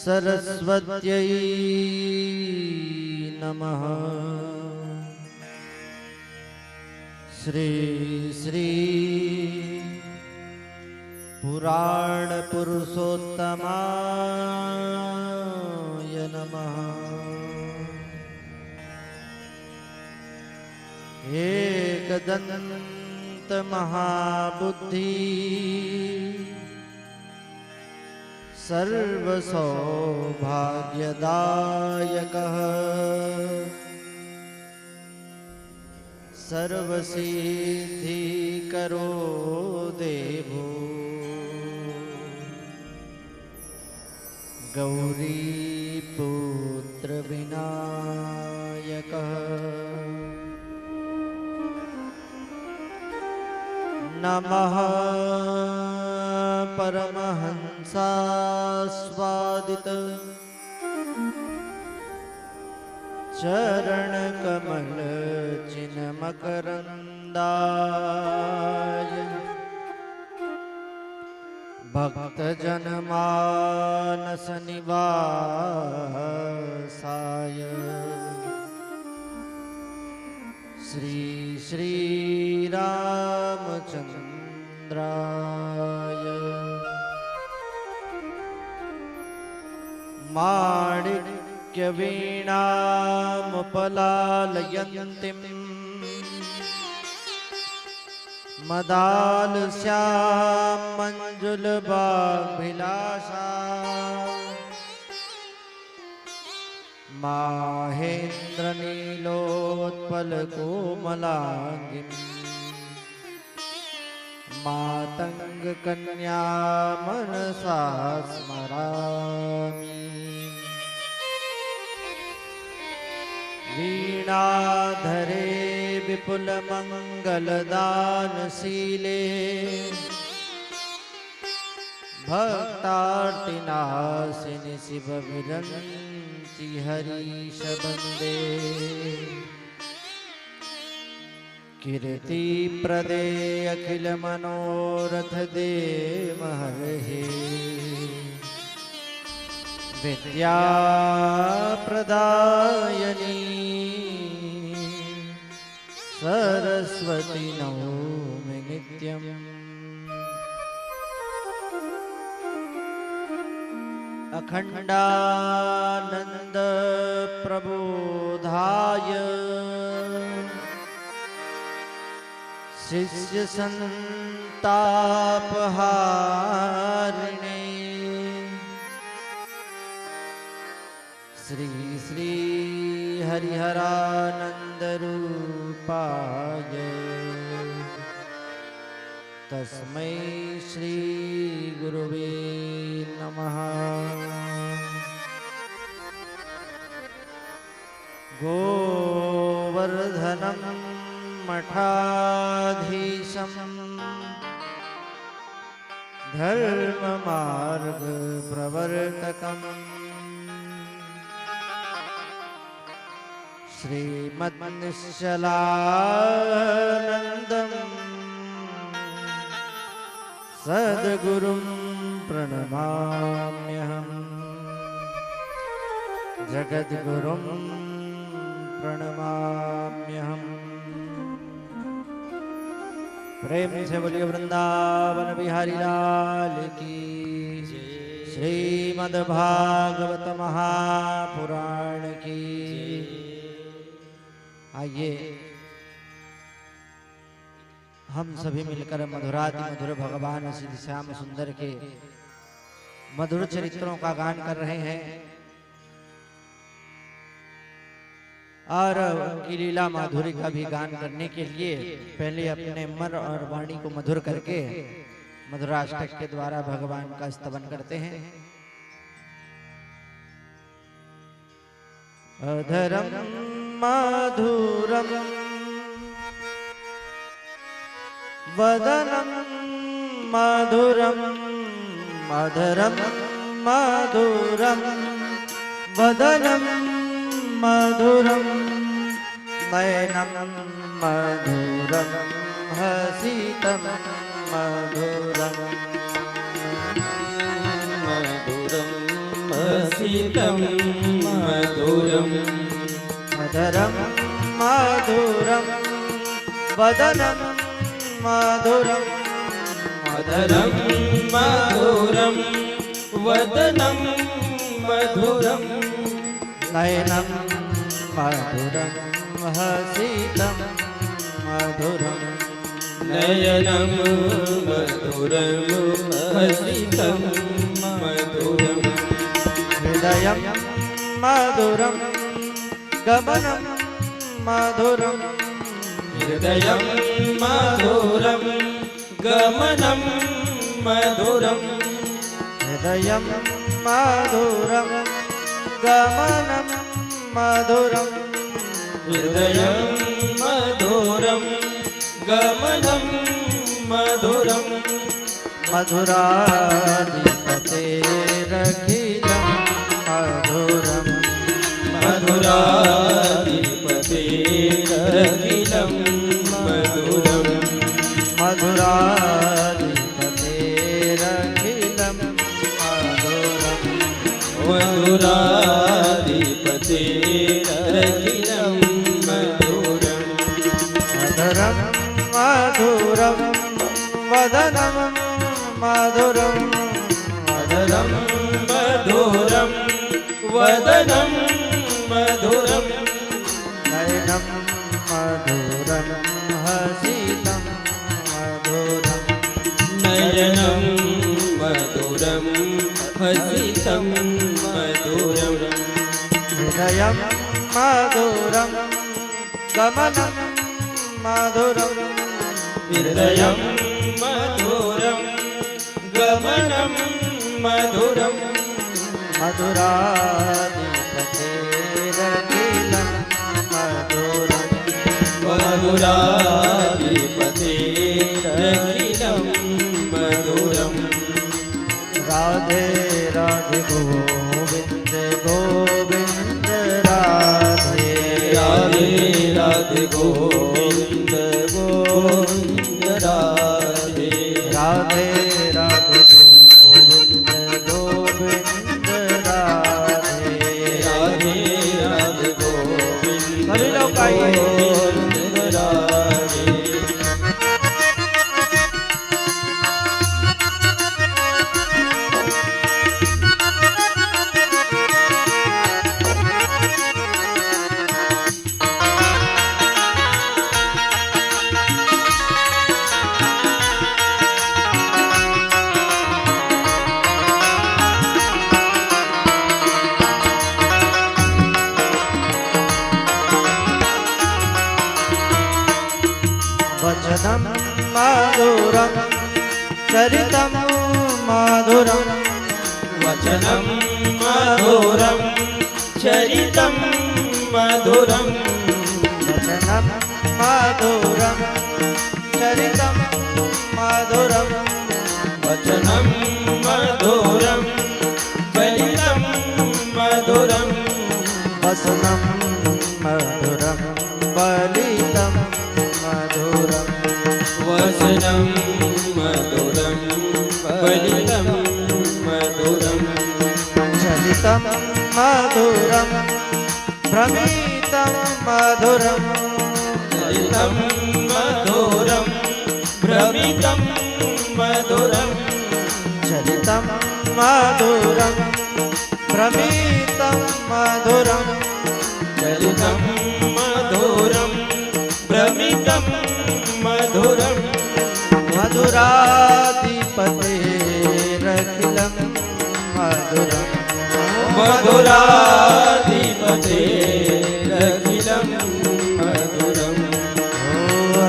सरस्वत्यै नमः। श्री श्री पुराण पुरुषोत्तमाय नमः। एकदंत महाबुद्धि सर्वसौभाग्यदायकः सर्वसिद्धिकरो देवो गौरीपुत्र विनायकः नमः परमहंसास्वादित चरणकमल चिन्मकरन्दाय भक्तजनमानस निवासाय श्री श्री रामचंद्राय माणिक्यवीणामुपलालयन्तीं मदालस्यां मञ्जुलबाग्भिलाषा माहेन्द्रनीलोत्पलकोमलाङ्गीं मातङ्गकन्या मनसा स्मरामि। वीणाधरे विपुलमङ्गलदानशीले भक्तार्तिनाशिनि शिवविरन्ति हरीशवन्दे। कीर्तिप्रदे अखिलमनोरथदे महर्षे विद्याप्रदायिनी सरस्वती नौमि नित्यम्। अखण्डानन्द प्रबोधाय शिष्य संतापहारिणे श्री श्री हरिहरानंद रूपाय तस्मै श्री गुरुवे नमः। गोवर्धनं मठाधीशं धर्ममार्ग प्रवर्तकम् श्रीमन्निश्चलानन्दं सद्गुरुं प्रणमाम्यहम् जगद्गुरुं प्रणमाम्यहम्। प्रेम से बोलिए वृंदावन बिहारी लाल की। श्रीमद्भागवत महापुराण की। आइए हम सभी मिलकर मधुराति मधुर भगवान श्री श्याम सुंदर के मधुर चरित्रों का गान कर रहे हैं और उनकी लीला माधुरी का भी गान करने के लिए पहले अपने मन और वाणी को मधुर करके मधुराष्टक के द्वारा भगवान का स्तवन करते हैं। अधरम माधुरम वदनम माधुरम अधरम माधुरम वदनम मधुरम नयनम मधुरम हसितम मधुरम मधुरम हसितं मधुरम् मधुरं मधुरं वदनं मधुरं मधुरं मधुरं वदनं मधुरं नयनं मधुरं हसितं मधुरं नयनं मधुरं हसितं मधुरं हृदयं मधुरं गमनं मधुरं हृदयं मधुरं गमनं मधुरं हृदयं मधुरं गमनं मधुरं हृदयं मधुरं गमनं मधुरं मधुराधिपतेरखिलं मधुरं मधुराधिपतेरखिलं मधुरं मधुराधिपतेरखिलं मधुरं मधुराधिपतेरखिलं मधुरं मधुरं मधुरं वदनं मधुरं मधुरं मधुरं वदनं मधुरं नयनं मधुरं हसितं मधुरं नयनं मधुरं हसितं मधुरं हृदयं मधुरं गमनं मधुरं हृदयं मधुरं गमनं मधुरं मधुराधिपतेरखिलं मधुरं मधुराधिपतेरखिलं मधुरं राधे राधे गोविन्द गोविन्द राधे राधे राधे गोविन्द गोविन्द राधे राधे राधे गोविन्द गोविन्द राधे राधे राधे गोविन्द सभी लोग गाइए। गोविन्द राधे वचनं मधुरं चरितं मधुरं वचनं मधुरं चरितं मधुरं वचनं मधुरं चरितं मधुरं वचनं मधुरं चरितं मधुरं वसनं मधुरं बलितं मधुरं वचनं मधुरं फलितं मधुरं चलितं मधुरं भ्रमितं मधुरं चरितं मधुरं भ्रमितं मधुरं चलितं मधुरं भ्रमितं मधुरं चलितं मधुरं भ्रमितं मधुरं मधुराधिपतेरखिलं मधुरं मधुराधिपतेरखिलं मधुरं ओ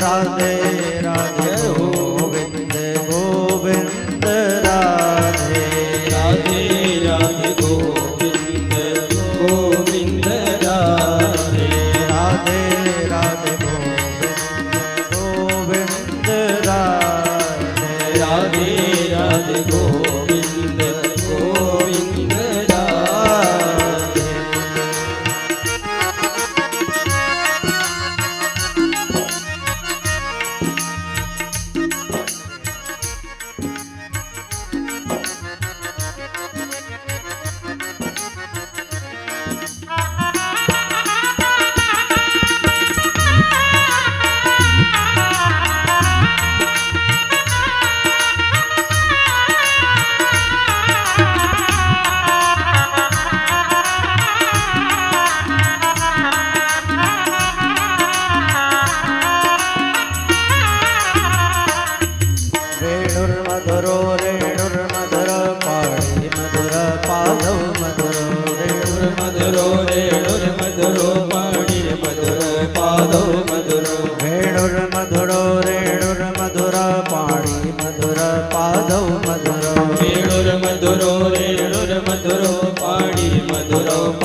राधे राधे गोविन्द गोविन्द राधे राधे राधे गोविन्द गोविन्द राधे राधे राधे गोविन्द गोविन्द राधे राधे राधे गोविन्द गोविन्द राधे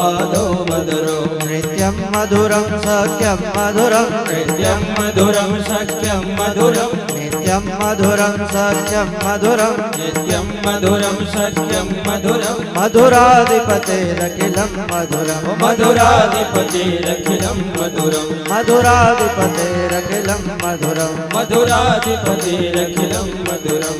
गोपालो मधुरो नित्यं मधुरं सख्यं मधुरं नित्यं मधुरं सख्यं मधुरं नित्यं मधुरं सख्यं मधुरं नित्यं मधुरं सख्यं मधुरं मधुराधिपतेरखिलं मधुरं मधुराधिपतिरखिलं मधुरं मधुराधिपतेरखिलं मधुरं मधुराधिपतिरखिलं मधुरं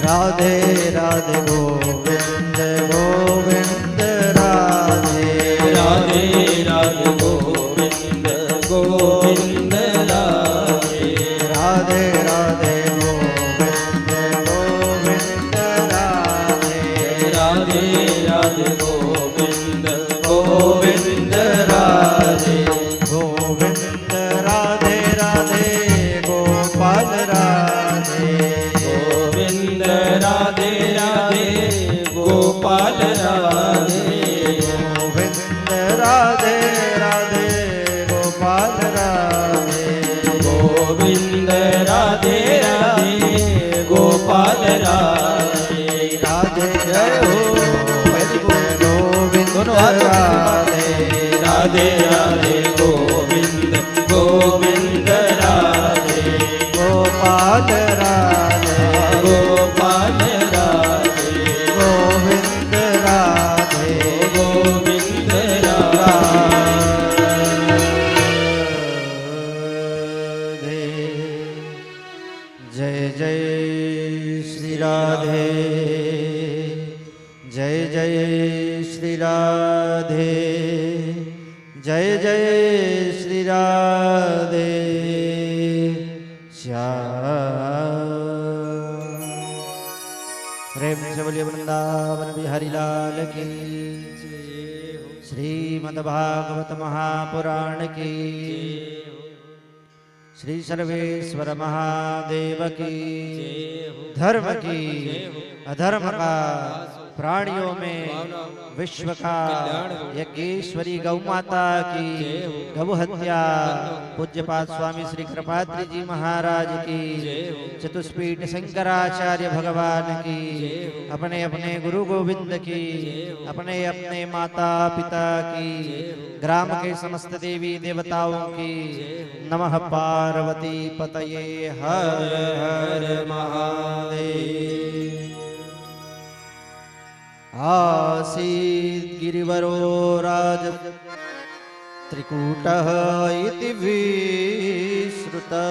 राधे राधे गोविंद गोविंद राधे राधे राधे गोविंद गोविंद राधे राधे राधे गोविंद गोविंद राधे राधे राधे गोविंद गोविंद राधे गोविंद राधे राधे गोपाल राधे गोविंद राधे राधे गोपाल राधे गोविंद राधे राधे गोपाल राधे गोविंद राधे राधे गोपाल राधे राधे जय हो गोविंद राधे राधे राधे गोविंद गोविंद राधे गोपाल राधे गोपाल राधे गोविंद राधे गोविंद राधे जय जय श्री राधे जय जय श्री राधे जय जय श्री राधे श्याम प्रेम से बोलिए वृंदावन बिहारी लाल की श्रीमद्भागवत महापुराण की श्री सर्वेश्वर महादेव की धर्म की अधर्म का प्राणियों में विश्व का यज्ञेश्वरी गौ माता की गौ हत्या पूज्यपाद स्वामी श्री कृपाद्रि जी महाराज की चतुष्पीठ शंकराचार्य भगवान की अपने अपने गुरु गोविंद की अपने अपने माता पिता की ग्राम के समस्त देवी देवताओं की नमः पार्वती पतये हर हर महादेव आसीत् गिरिवरो राज त्रिकूटः इति विश्रुतः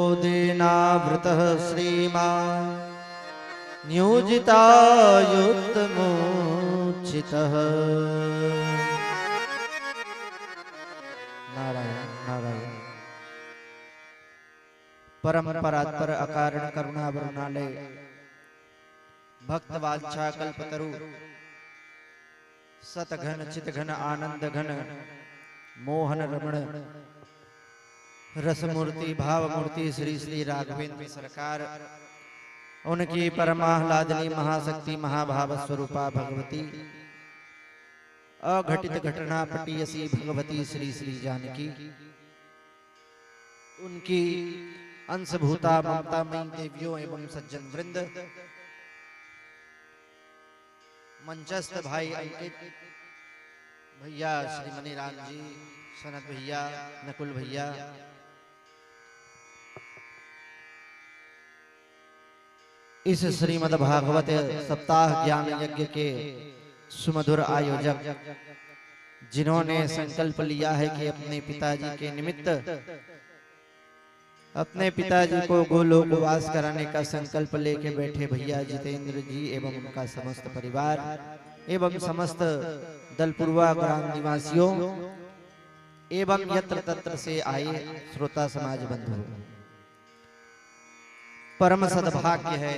क्षीरोदिनावृतः श्रीमान् नियोजितायुत्तमोचितः नारायण नारायण परम परात्पर अकारण करुणा वरुणालय भक्त वांछा कल्पतरु सतघन चितघन आनंद घन मोहन रमण रसमूर्ति भावमूर्ति श्री श्री राघवेंद्र सरकार उनकी परमाह्लादनी महाशक्ति महाभाव स्वरूपा भगवती अघटित घटना पटीयसी भगवती श्री श्री जानकी उनकी अंशभूता ममता मई देवियों एवं सज्जन वृंद मंचस्थ भाई अंकित भैया श्री मनीराम जी सनत भैया नकुल भैया इस श्रीमद् भागवत सप्ताह ज्ञान यज्ञ के सुमधुर आयोजक जिन्होंने संकल्प लिया है कि अपने पिताजी के निमित्त अपने पिताजी को गोलोकवास कराने का संकल्प लेके बैठे भैया जितेंद्र जी एवं उनका समस्त परिवार एवं समस्त दलपुरवा ग्राम निवासियों एवं यत्र तत्र से आए श्रोता समाज बंधु परम सद्भाग्य है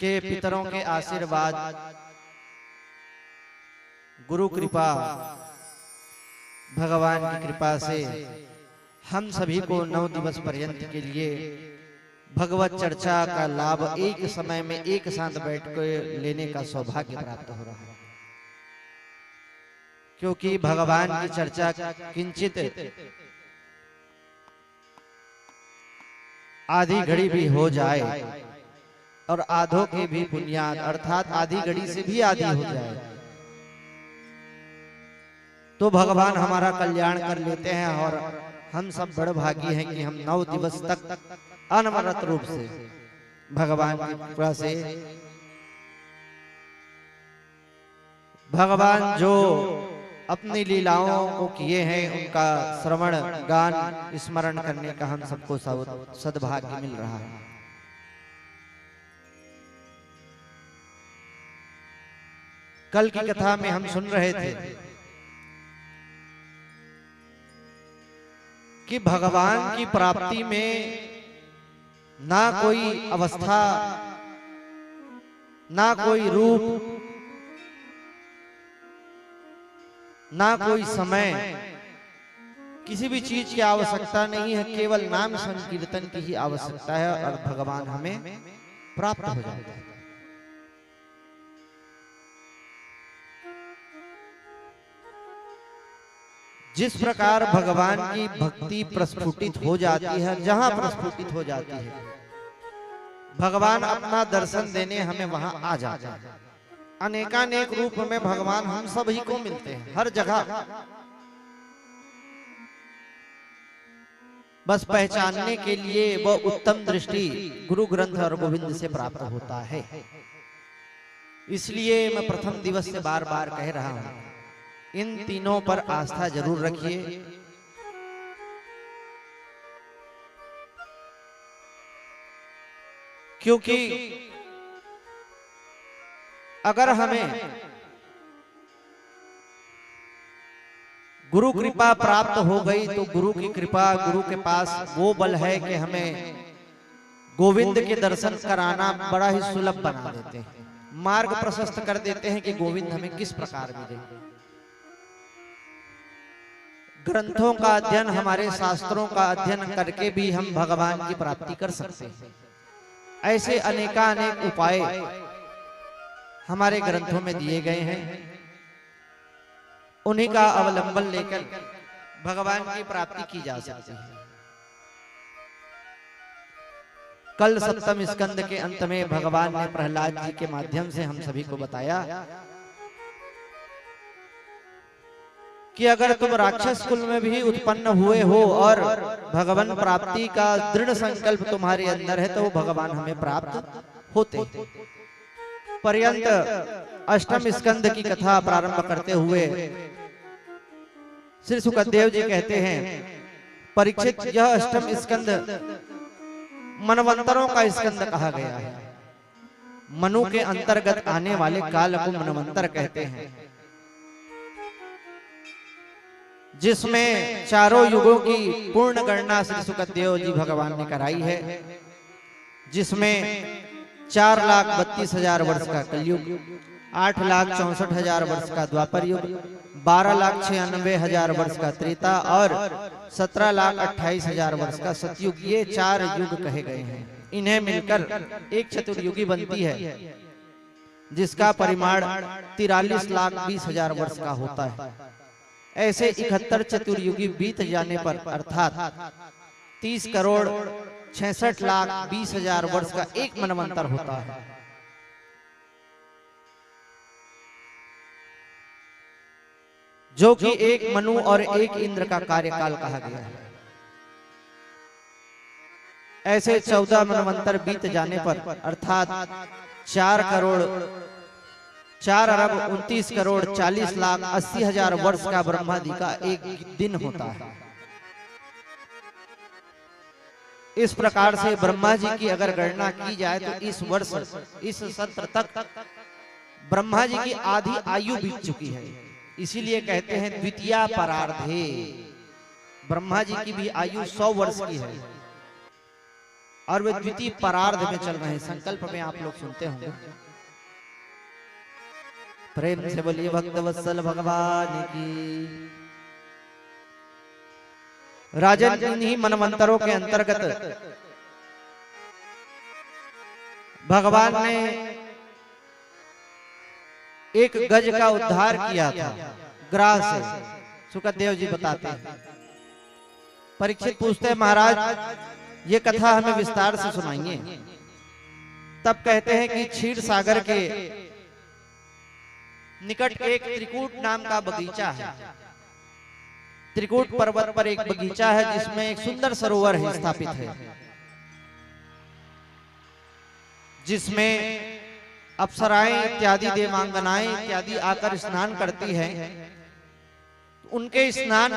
कि पितरों के आशीर्वाद गुरु कृपा भगवान की कृपा से हम सभी को 9 दिवस पर्यंत के लिए भगवत चर्चा का लाभ एक समय में एक साथ बैठकर लेने का सौभाग्य प्राप्त हो रहा है, क्योंकि भगवान की चर्चा किंचित आधी घड़ी भी हो जाए और आधों के भी बुनियाद, अर्थात आधी घड़ी से भी आधी हो जाए तो भगवान हमारा कल्याण कर लेते हैं। और हम सब बड़े भागी हैं कि हम 9 दिवस तक अनवरत रूप से भगवान की कृपा से भगवान जो अपनी लीलाओं को किए हैं उनका श्रवण गान स्मरण करने का हम सबको सद्भाग्य मिल रहा है। कल की कथा में हम सुन रहे थे कि भगवान की प्राप्ति में ना कोई अवस्था, ना कोई रूप, ना कोई समय, किसी भी चीज की आवश्यकता नहीं है, केवल नाम संकीर्तन की ही आवश्यकता है और भगवान हमें प्राप्त हो जाता है। जिस प्रकार भगवान की भक्ति प्रस्फुटित हो जाती है, जहां प्रस्फुटित हो जाती है भगवान अपना दर्शन देने हमें वहां आ जाते हैं। अनेकानेक रूप में भगवान हम सभी को मिलते हैं हर जगह, बस पहचानने के लिए वह उत्तम दृष्टि गुरु ग्रंथ और गोविंद से प्राप्त होता है। इसलिए मैं प्रथम दिवस से बार बार कह रहा हूं, इन तीनों पर आस्था जरूर रखिए। क्योंकि अगर हमें गुरु कृपा प्राप्त हो गई तो गुरु की कृपा, गुरु के पास वो बल है कि हमें गोविंद के दर्शन कराना बड़ा ही सुलभ बना देते हैं, मार्ग प्रशस्त कर देते हैं कि गोविंद हमें किस प्रकार मिले। ग्रंथों का अध्ययन, हमारे शास्त्रों का अध्ययन करके भी हम भगवान की प्राप्ति कर सकते हैं। ऐसे अनेकानेक उपाय हमारे ग्रंथों में दिए गए हैं, उन्हीं का अवलंबन लेकर भगवान की प्राप्ति की जा सकती है। कल सप्तम स्कंद के अंत में भगवान ने प्रहलाद जी के माध्यम से हम सभी को बताया कि अगर तुम राक्षस कुल में भी उत्पन्न हुए हो और भगवान प्राप्ति का दृढ़ संकल्प तुम्हारे अंदर है तो भगवान हमें प्राप्त होते। पर्यंत अष्टम स्कंद की कथा प्रारंभ करते हुए श्री सुखदेव जी कहते हैं, परीक्षित यह अष्टम स्कंद मनवंतरों का स्कंद कहा गया है। मनु के अंतर्गत आने वाले काल को मनवंतर कहते हैं, जिसमें चारों युगों की पूर्ण गणना श्री सुखदेव जी भगवान ने कराई है, जिसमें 4,32,000 वर्ष का कलयुग, 8,64,000 वर्ष का द्वापर युग, 12,96,000 वर्ष का त्रेता और 17,28,000 वर्ष का सतयुग, ये 4 युग कहे गए हैं। इन्हें मिलकर एक चतुर्युगी बनती है, जिसका परिमाण 43,20,000 वर्ष का होता है। ऐसे 71 चतुर्युगी बीत जाने पर अर्थात 30,66,20,000 वर्ष का एक मनवंतर होता है। जो कि एक मनु और एक इंद्र का कार्यकाल कहा गया है। ऐसे 14 मनवंतर बीत जाने पर अर्थात 4,29,40,80,000 वर्ष का ब्रह्मादि का एक दिन होता है। इस प्रकार से ब्रह्मा जी की अगर गणना की जाए तो इस वर्ष, इस सत्र तक ब्रह्मा जी की आधी आयु बीत चुकी है। इसीलिए कहते हैं द्वितीया परार्धे, ब्रह्मा जी की भी आयु 100 वर्ष की है और वे द्वितीय परार्ध में चल रहे हैं। संकल्प में आप लोग सुनते होंगे, प्रेम से बोलिए भक्त वत्सल भगवान की। राजन, इन्हीं मनवंतरों के अंतर्गत भगवान ने एक गज का उद्धार किया था ग्राह से। सुखदेव जी बताते हैं, परीक्षित पूछते हैं, महाराज ये कथा हमें विस्तार से सुनाएंगे। तब कहते हैं कि क्षीर सागर के निकट एक त्रिकूट नाम का बगीचा है। त्रिकूट पर्वत पर एक बगीचा है जिसमें एक सुंदर सरोवर है स्थापित है, जिसमें अप्सराएं इत्यादि देवांगनाएं इत्यादि आकर स्नान करती हैं। उनके स्नान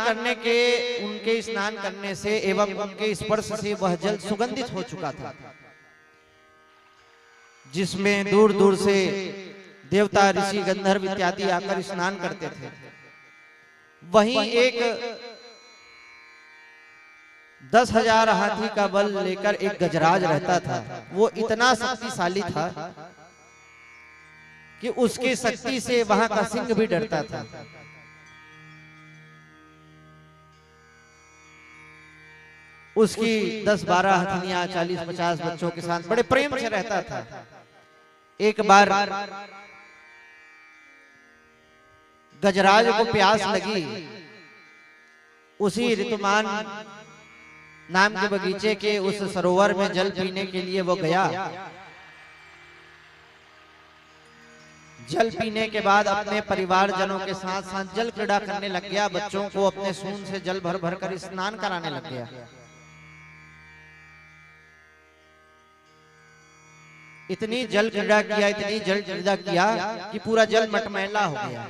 करने से एवं उनके स्पर्श से वह जल सुगंधित हो चुका था, जिसमें दूर दूर से देवता ऋषि गंधर्व इत्यादि आकर स्नान करते थे। वहीं एक 10,000 हाथी का बल लेकर एक गजराज रहता था। वो इतना शक्तिशाली था कि उसकी शक्ति से वहां का सिंह भी डरता था। उसकी 10-12 हथनियां 40-50 बच्चों के साथ बड़े प्रेम से रहता था। एक बार गजराज को प्यास लगी। उसी ऋतुमान नाम के बगीचे के उस सरोवर में जल पीने के लिए वो गया। जल पीने के बाद अपने परिवारजनों के साथ साथ जल क्रीड़ा करने लग गया। बच्चों को अपने सूंड से जल भर भर कर स्नान कराने लग गया। इतनी जल क्रीड़ा किया कि पूरा जल मटमैला हो गया।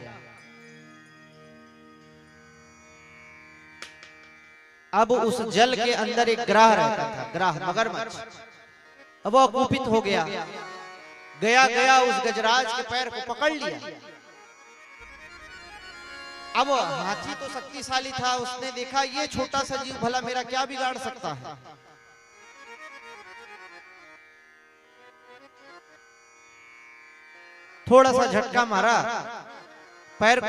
अब उस जल के अंदर एक ग्राह रहता था, ग्राह मगरमच्छ। अब वो कुपित हो गया, गया उस गजराज के पैर को पकड़ लिया। अब हाथी तो शक्तिशाली था, उसने देखा ये छोटा सा जीव भला मेरा क्या बिगाड़ सकता है। थोड़ा सा झटका मारा, पैर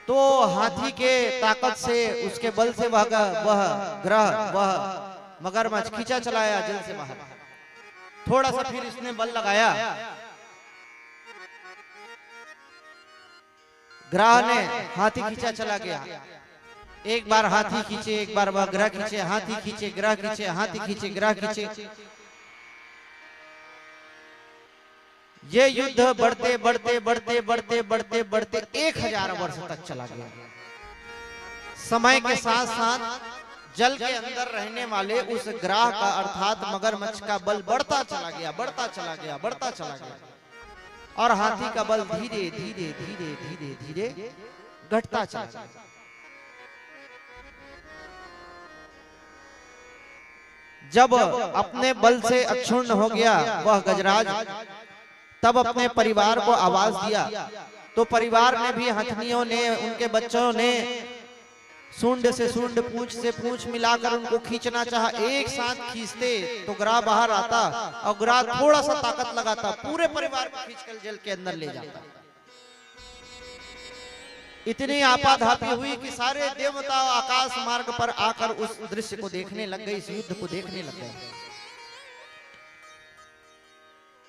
तो हाथी के ताकत से, उसके बल से वह मगरमच्छ खींचा चलाया जल से बाहर। थोड़ा सा फिर इसने बल लगाया, ग्राह ने हाथी खींचा चला गया। एक बार हाथी खींचे, एक बार वह ग्रह खींचे, हाथी खींचे, ग्रह खींचे, हाथी खींचे, ग्रह खींचे। ये युद्ध बढ़ते बढ़ते बढ़ते बढ़ते बढ़ते बढ़ते 1000 वर्ष तक चला गया। समय के साथ साथ जल के अंदर रहने वाले उस ग्राह का अर्थात मगरमच्छ का बल बढ़ता चला गया, बढ़ता चला गया, बढ़ता चला गया, और हाथी का बल धीरे धीरे धीरे धीरे धीरे घटता चला गया। जब अपने बल से अक्षुण्ण हो गया वह गजराज, तब अपने परिवार को आवाज दिया। तो परिवार ने भी, हथनियों ने, उनके बच्चों ने सूंड से सूंड, पूंछ से पूंछ मिलाकर उनको खींचना चाहा। एक साथ खींचते तो ग्राह बाहर आता और ग्राह थोड़ा सा ताकत लगाता, पूरे परिवार को खींचकर जल के अंदर ले जाता। इतनी आपाधापी हुई कि सारे देवता आकाश मार्ग पर आकर उस दृश्य को देखने लग गए, इस युद्ध को देखने लग गए।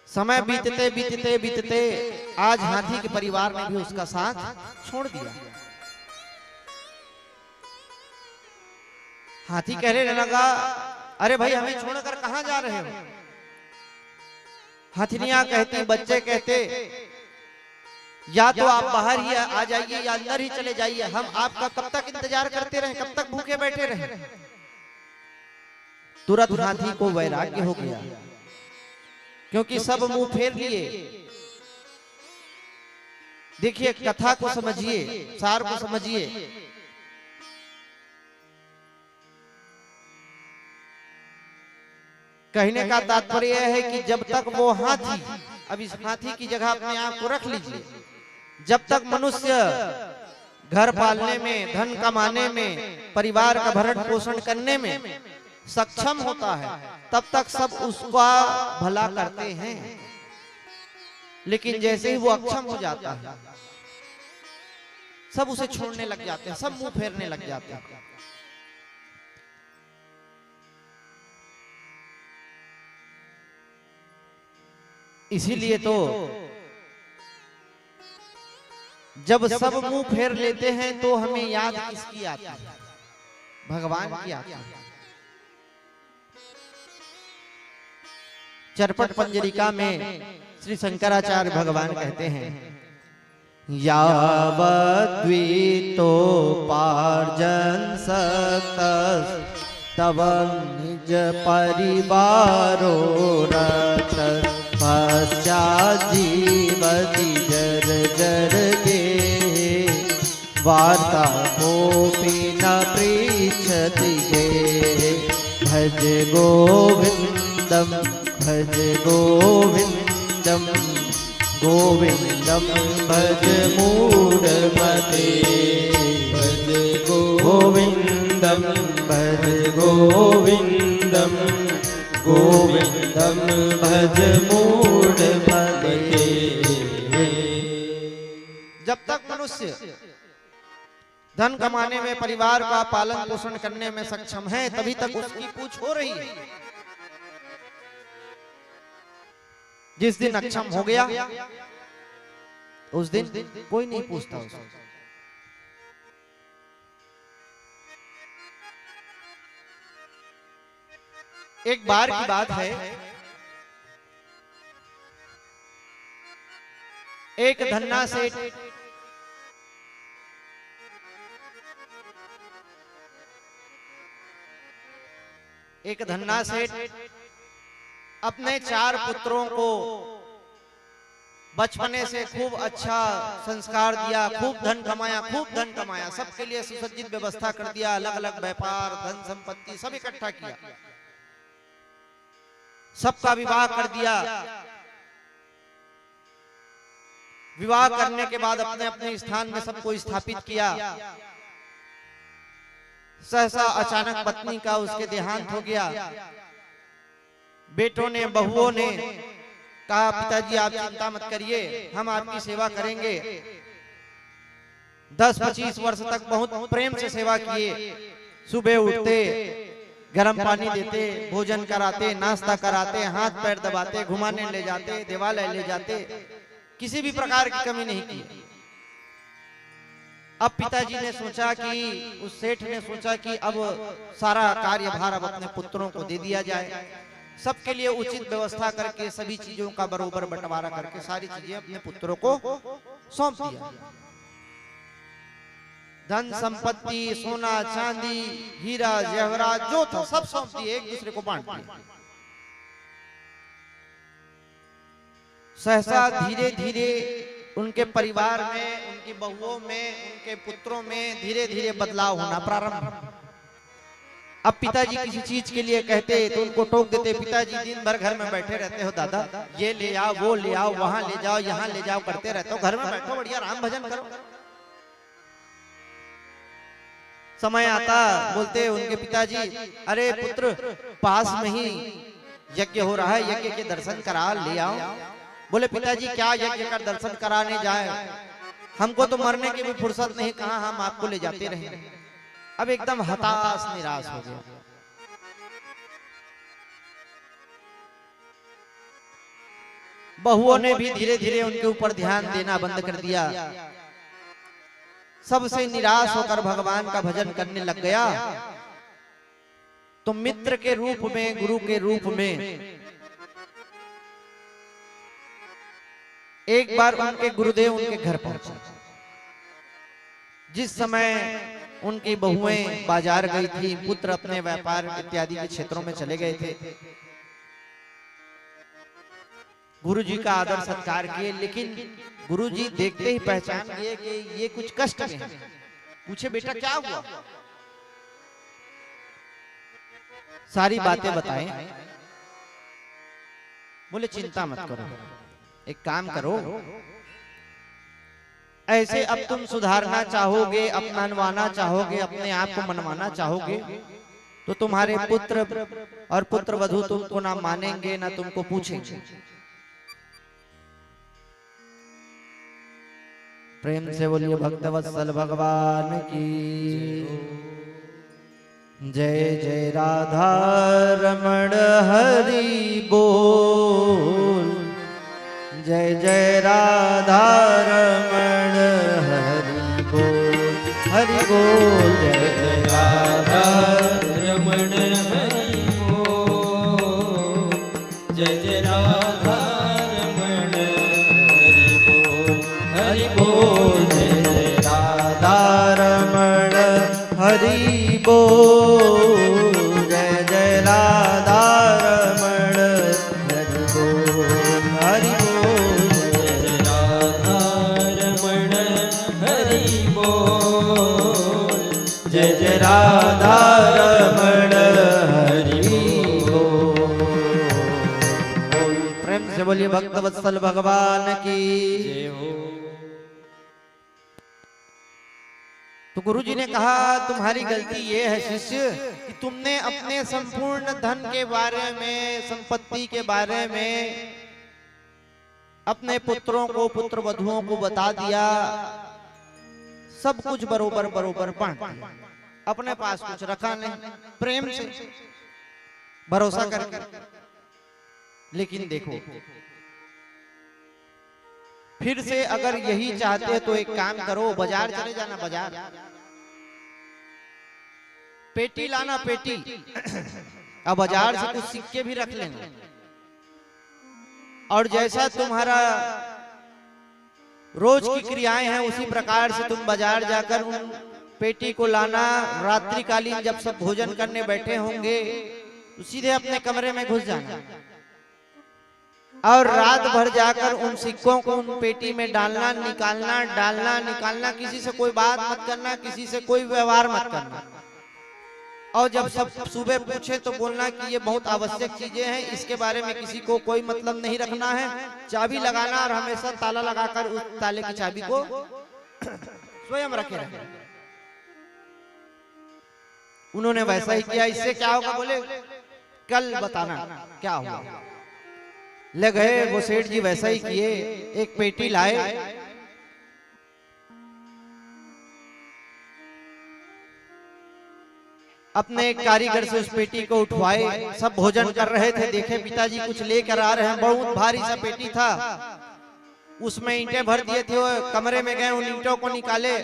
समय बीतते बीतते बीतते आज हाथी के परिवार ने भी उसका साथ छोड़ दिया। हाथी कहने लगा, अरे भाई हमें छोड़कर कहां जा रहे हो? हथनियां कहती, बच्चे कहते, या तो आप बाहर ही आ जाइए या अंदर ही चले जाइए। हम आपका कब तक इंतजार करते रहे, कब तक भूखे बैठे रहे। तुरंत हाथी को वैराग्य हो गया, क्योंकि सब मुंह फेर लिए। देखिए, कथा को समझिए, सार को समझिए। कहने का तात्पर्य है कि जब तक वो हाथी, अब इस हाथी की जगह अपने आप को रख लीजिए, जब तक मनुष्य घर पालने में, धन कमाने में, परिवार का भरण पोषण करने में सक्षम होता है, तब तक सब उसका भला करते हैं। लेकिन जैसे ही वो अक्षम हो जाता है, सब उसे छोड़ने लग जाते हैं, सब मुंह फेरने लग जाते हैं। इसीलिए तो जब सब मुंह फेर लेते हैं तो हमें याद किसकी आती है? भगवान की आती है। चरपट पंजरिका में श्री शंकराचार्य भगवान कहते हैं, यावद्वितोपार्जन सक्तस् तव निज परिवारो रत पश्चात् जीवति जर जर गे वार्ता कोपि न पृच्छति गे भज गोविंदम भज गोविंदम गोविंदम भज मूढ़मते भज गोविंदम भज गोविंदम गोविंदम भज मूढ़मते। जब तक मनुष्य धन कमाने में, परिवार का पालन पोषण करने में सक्षम है, तभी तक उसकी पूछ हो रही है। जिस दिन अक्षम हो गया उस दिन कोई नहीं पूछता उसको। एक बार की बात है, एक धन्ना सेठ अपने 4 पुत्रों को बचपने से खूब अच्छा संस्कार दिया, खूब धन कमाया, सबके लिए सुसज्जित व्यवस्था कर दिया, अलग अलग व्यापार, धन संपत्ति सब इकट्ठा किया, सबका विवाह कर दिया। विवाह करने के बाद अपने अपने स्थान में सबको स्थापित किया। सहसा अचानक पत्नी का उसके देहांत हो गया। बेटों ने, बहुओं ने कहा, पिताजी आप चिंता मत करिए, हम आपकी सेवा करेंगे। 10-25 वर्ष तक बहुत प्रेम से सेवा किए। सुबह उठते, गर्म पानी देते, भोजन कराते, नाश्ता कराते, हाथ पैर दबाते, घुमाने ले जाते, देवालय ले जाते, किसी भी प्रकार की कमी नहीं की। अब पिताजी ने सोचा कि, उस सेठ ने सोचा कि अब सारा कार्यभार अब अपने पुत्रों को दे दिया जाए। सबके लिए उचित व्यवस्था करके, सभी चीजों का बरोबर बंटवारा करके सारी चीजें अपने पुत्रों को सौंप दिया। धन संपत्ति, सोना चांदी, हीरा जवाहरात जो था सब सौंप दिए, एक दूसरे को बांट दिए। सहसा धीरे धीरे उनके परिवार में, उनकी बहुओं में, उनके पुत्रों में धीरे धीरे बदलाव होना प्रारंभ। अब पिताजी किसी चीज के लिए कहते तो उनको टोक देते, पिताजी दिन भर घर में बैठे रहते हो दादा, ये ले आओ, वो ले आओ, वहां ले जाओ, यहाँ ले जाओ करते रहते हो, घर में बैठो, बढ़िया राम भजन करो। समय आता बोलते उनके पिताजी, अरे पुत्र पास में ही यज्ञ हो रहा है, यज्ञ के दर्शन करा ले आओ। बोले पिताजी क्या यज्ञ का दर्शन कराने जाए, हमको तो मरने की भी फुर्सत नहीं, कहां हम आपको ले जाते रहे। अब एकदम हताश निराश हो गया। बहुओं ने भी धीरे धीरे उनके ऊपर ध्यान देना बंद कर दिया। सबसे निराश होकर भगवान का भजन करने लग गया। तो मित्र के रूप में, गुरु के रूप में एक बार उनके गुरुदेव उनके घर पहुंचे। जिस समय उनकी बहुएं बाजार गई थी, पुत्र अपने व्यापार इत्यादि के क्षेत्रों में चले गए थे, गुरुजी का आदर सत्कार किए, लेकिन गुरुजी देखते ही पहचान गए कि ये कुछ कष्ट में है। पूछे बेटा क्या हुआ, सारी बातें बताएं। बोले चिंता मत करो, एक काम करो, ऐसे अब तुम सुधारना चाहोगे, अपनाना चाहोगे, अपने आप को मनवाना चाहोगे, तो तुम्हारे पुत्र और पुत्र वधू तुमको ना मानेंगे ना तुमको पूछेंगे। प्रेम से बोलिए भक्तवत्सल भगवान की जय। जय राधा रमण हरि बोल, जय जय राधा रमण हरि हरि बोल जय जय राधा रमण हरि बोल जय जय राधा रमण हरि बोल जय जय राधा रमण हरि बोल जय जय राधा रमण हरि बोल हरि बोल जय जय राधा रमण हरि बोल प्रेम से बोलिए भक्त वत्सल भगवान की। जय हो। तो गुरुजी ने कहा तुम्हारी गलती ये है शिष्य कि तुमने अपने संपूर्ण धन के बारे में, संपत्ति के बारे में अपने पुत्रों को, पुत्र वधुओं को बता दिया, सब कुछ बरोबर बरोबर बांट दिया, अपने पास कुछ रखा नहीं, प्रेम से भरोसा करके। लेकिन देखो फिर से अगर यही चाहते तो एक काम करो, बाजार चले जाना, बाजार पेटी लाना, पेटी, अब बाजार से कुछ सिक्के भी रख लेना, और जैसा तुम्हारा रोज की क्रियाएं हैं उसी प्रकार से तुम बाजार जाकर उन पेटी को लाना। रात्रिकालीन जब सब भोजन करने बैठे होंगे तो सीधे अपने कमरे में घुस जाना और रात भर जाकर उन सिक्कों को उन पेटी में डालना, निकालना, डालना, निकालना, किसी से कोई बात मत करना, किसी से कोई व्यवहार मत करना। और जब सब सुबह पूछे तो बोलना कि ये बहुत आवश्यक चीजें हैं, इसके बारे में किसी को कोई मतलब नहीं रखना है। चाबी लगाना और हमेशा ताला लगाकर उस ताले की चाबी को स्वयं रखे रहना। उन्होंने वैसा ही किया। इससे क्या होगा बोले, कल बताना क्या हुआ। ले गए वो सेठ जी, वैसा ही किए, एक पेटी लाए, अपने एक कारीगर से उस पेटी को उठवाए। सब भोजन कर रहे थे, देखे पिताजी कुछ लेकर आ रहे हैं, बहुत भारी सा पेटी था, उसमें ईंटें भर दिए थे। कमरे में गए, उन ईंटों को निकाले,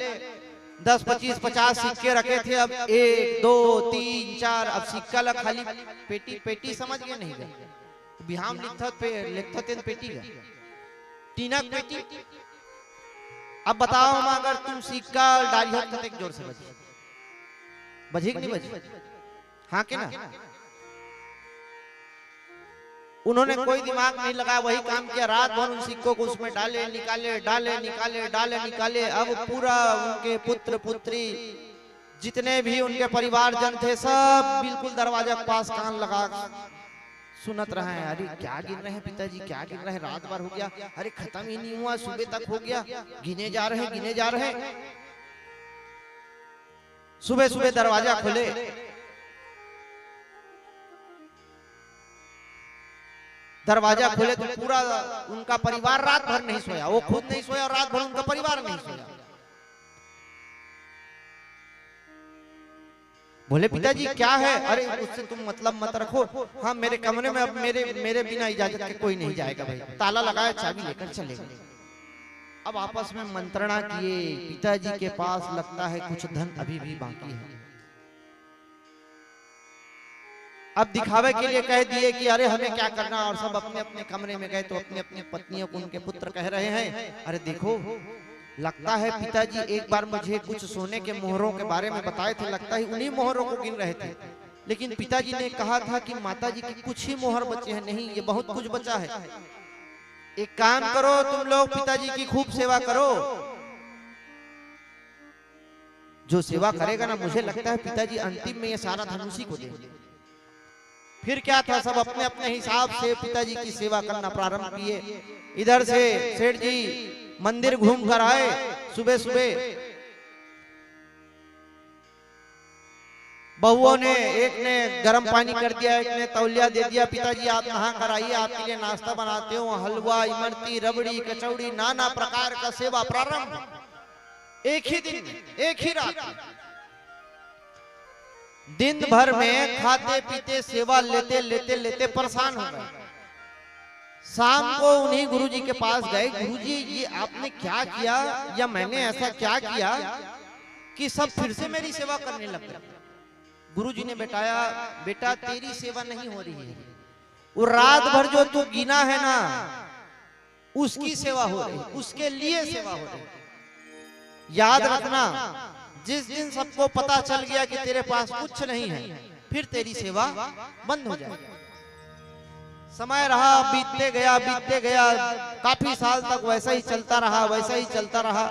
10, 25, 50 सिक्के रखे थे। अब 1, 2, 3, 4, अब सिक्का लग खाली पेटी, पेटी समझ गए नहीं गए, बिहाम लिखत पेटी का टीना पेटी। अब बताओ हम अगर तुम सिक्का डाली कतेक जोर से बजी कि नहीं बजी? हाँ कि ना? उन्होंने कोई दिमाग नहीं लगाया, वही काम किया। रात भर उन सिक्कों को उसमें डाले निकाले, डाले निकाले, डाले निकाले। अब पूरा उनके पुत्र पुत्री जितने भी उनके परिवारजन थे सब बिल्कुल दरवाजा के पास कान लगा सुनत रहे हैं। अरे क्या गिन रहे हैं पिताजी, क्या गिन रहे हैं? रात भर हो गया, अरे खत्म ही नहीं हुआ, सुबह तक हो गया, गिने जा रहे, गिने जा रहे। सुबह सुबह दरवाजा खुले, दरवाजा खुले तो पूरा उनका परिवार रात भर नहीं सोया, वो खुद नहीं सोया और रात भर उनका परिवार नहीं सोया। बोले पिताजी क्या है? अरे उससे तुम मतलब मत रखो, हाँ मेरे कमरे में अब मेरे बिना इजाजत के कोई नहीं जाएगा भाई, ताला लगाया, चाबी लेकर चले गए। अब आपस में मंत्रणा किए, पिताजी के पास लगता है कुछ धन अभी भी बाकी है। अब दिखावे के लिए कह दिए कि अरे हमें क्या करना, और सब अपने अपने कमरे में गए तो अपने अपने पत्नियों को उनके पुत्र कह रहे हैं, अरे देखो लगता है पिताजी एक बार मुझे कुछ सोने के मोहरों के बारे में बताए थे, लगता है उन्हीं मोहरों को गिन रहे थे, लेकिन पिताजी ने कहा था कि माताजी की कुछ ही मोहर बचे हैं, नहीं ये बहुत कुछ बचा है। एक काम करो तुम लोग, पिताजी की खूब सेवा करो, जो सेवा करेगा ना मुझे लगता है पिताजी अंतिम में ये सारा धन उसी को देंगे। फिर क्या था, सब अपने अपने हिसाब से पिताजी की सेवा करना प्रारंभ किए। इधर से सेठ जी मंदिर घूम कर आए सुबह सुबह, बहुओं ने, एक ने गर्म पानी कर दिया, एक ने तौलिया दे दिया, पिताजी आप नहा कर आइए, आपके लिए नाश्ता बनाते हो, हलवा, इमरती, रबड़ी, कचौड़ी, नाना प्रकार का सेवा प्रारंभ। एक ही दिन, एक ही रात, दिन भर में खाते पीते सेवा लेते लेते लेते परेशान हो गए। शाम को उन्हीं गुरुजी के पास गए, गुरुजी ये आपने क्या किया, या मैंने ऐसा क्या किया कि सब फिर से मेरी सेवा करने लग गए। गुरुजी ने बताया, बेटा तेरी सेवा नहीं हो रही है, वो रात भर जो तू गिना है ना, उसकी सेवा हो रही, उसके लिए सेवा हो रही। याद रखना, जिस दिन सबको पता चल गया कि तेरे पास कुछ नहीं है, फिर तेरी सेवा बंद हो जाएगी। समय रहा, बीतते गया, काफी साल तक वैसा ही चलता रहा।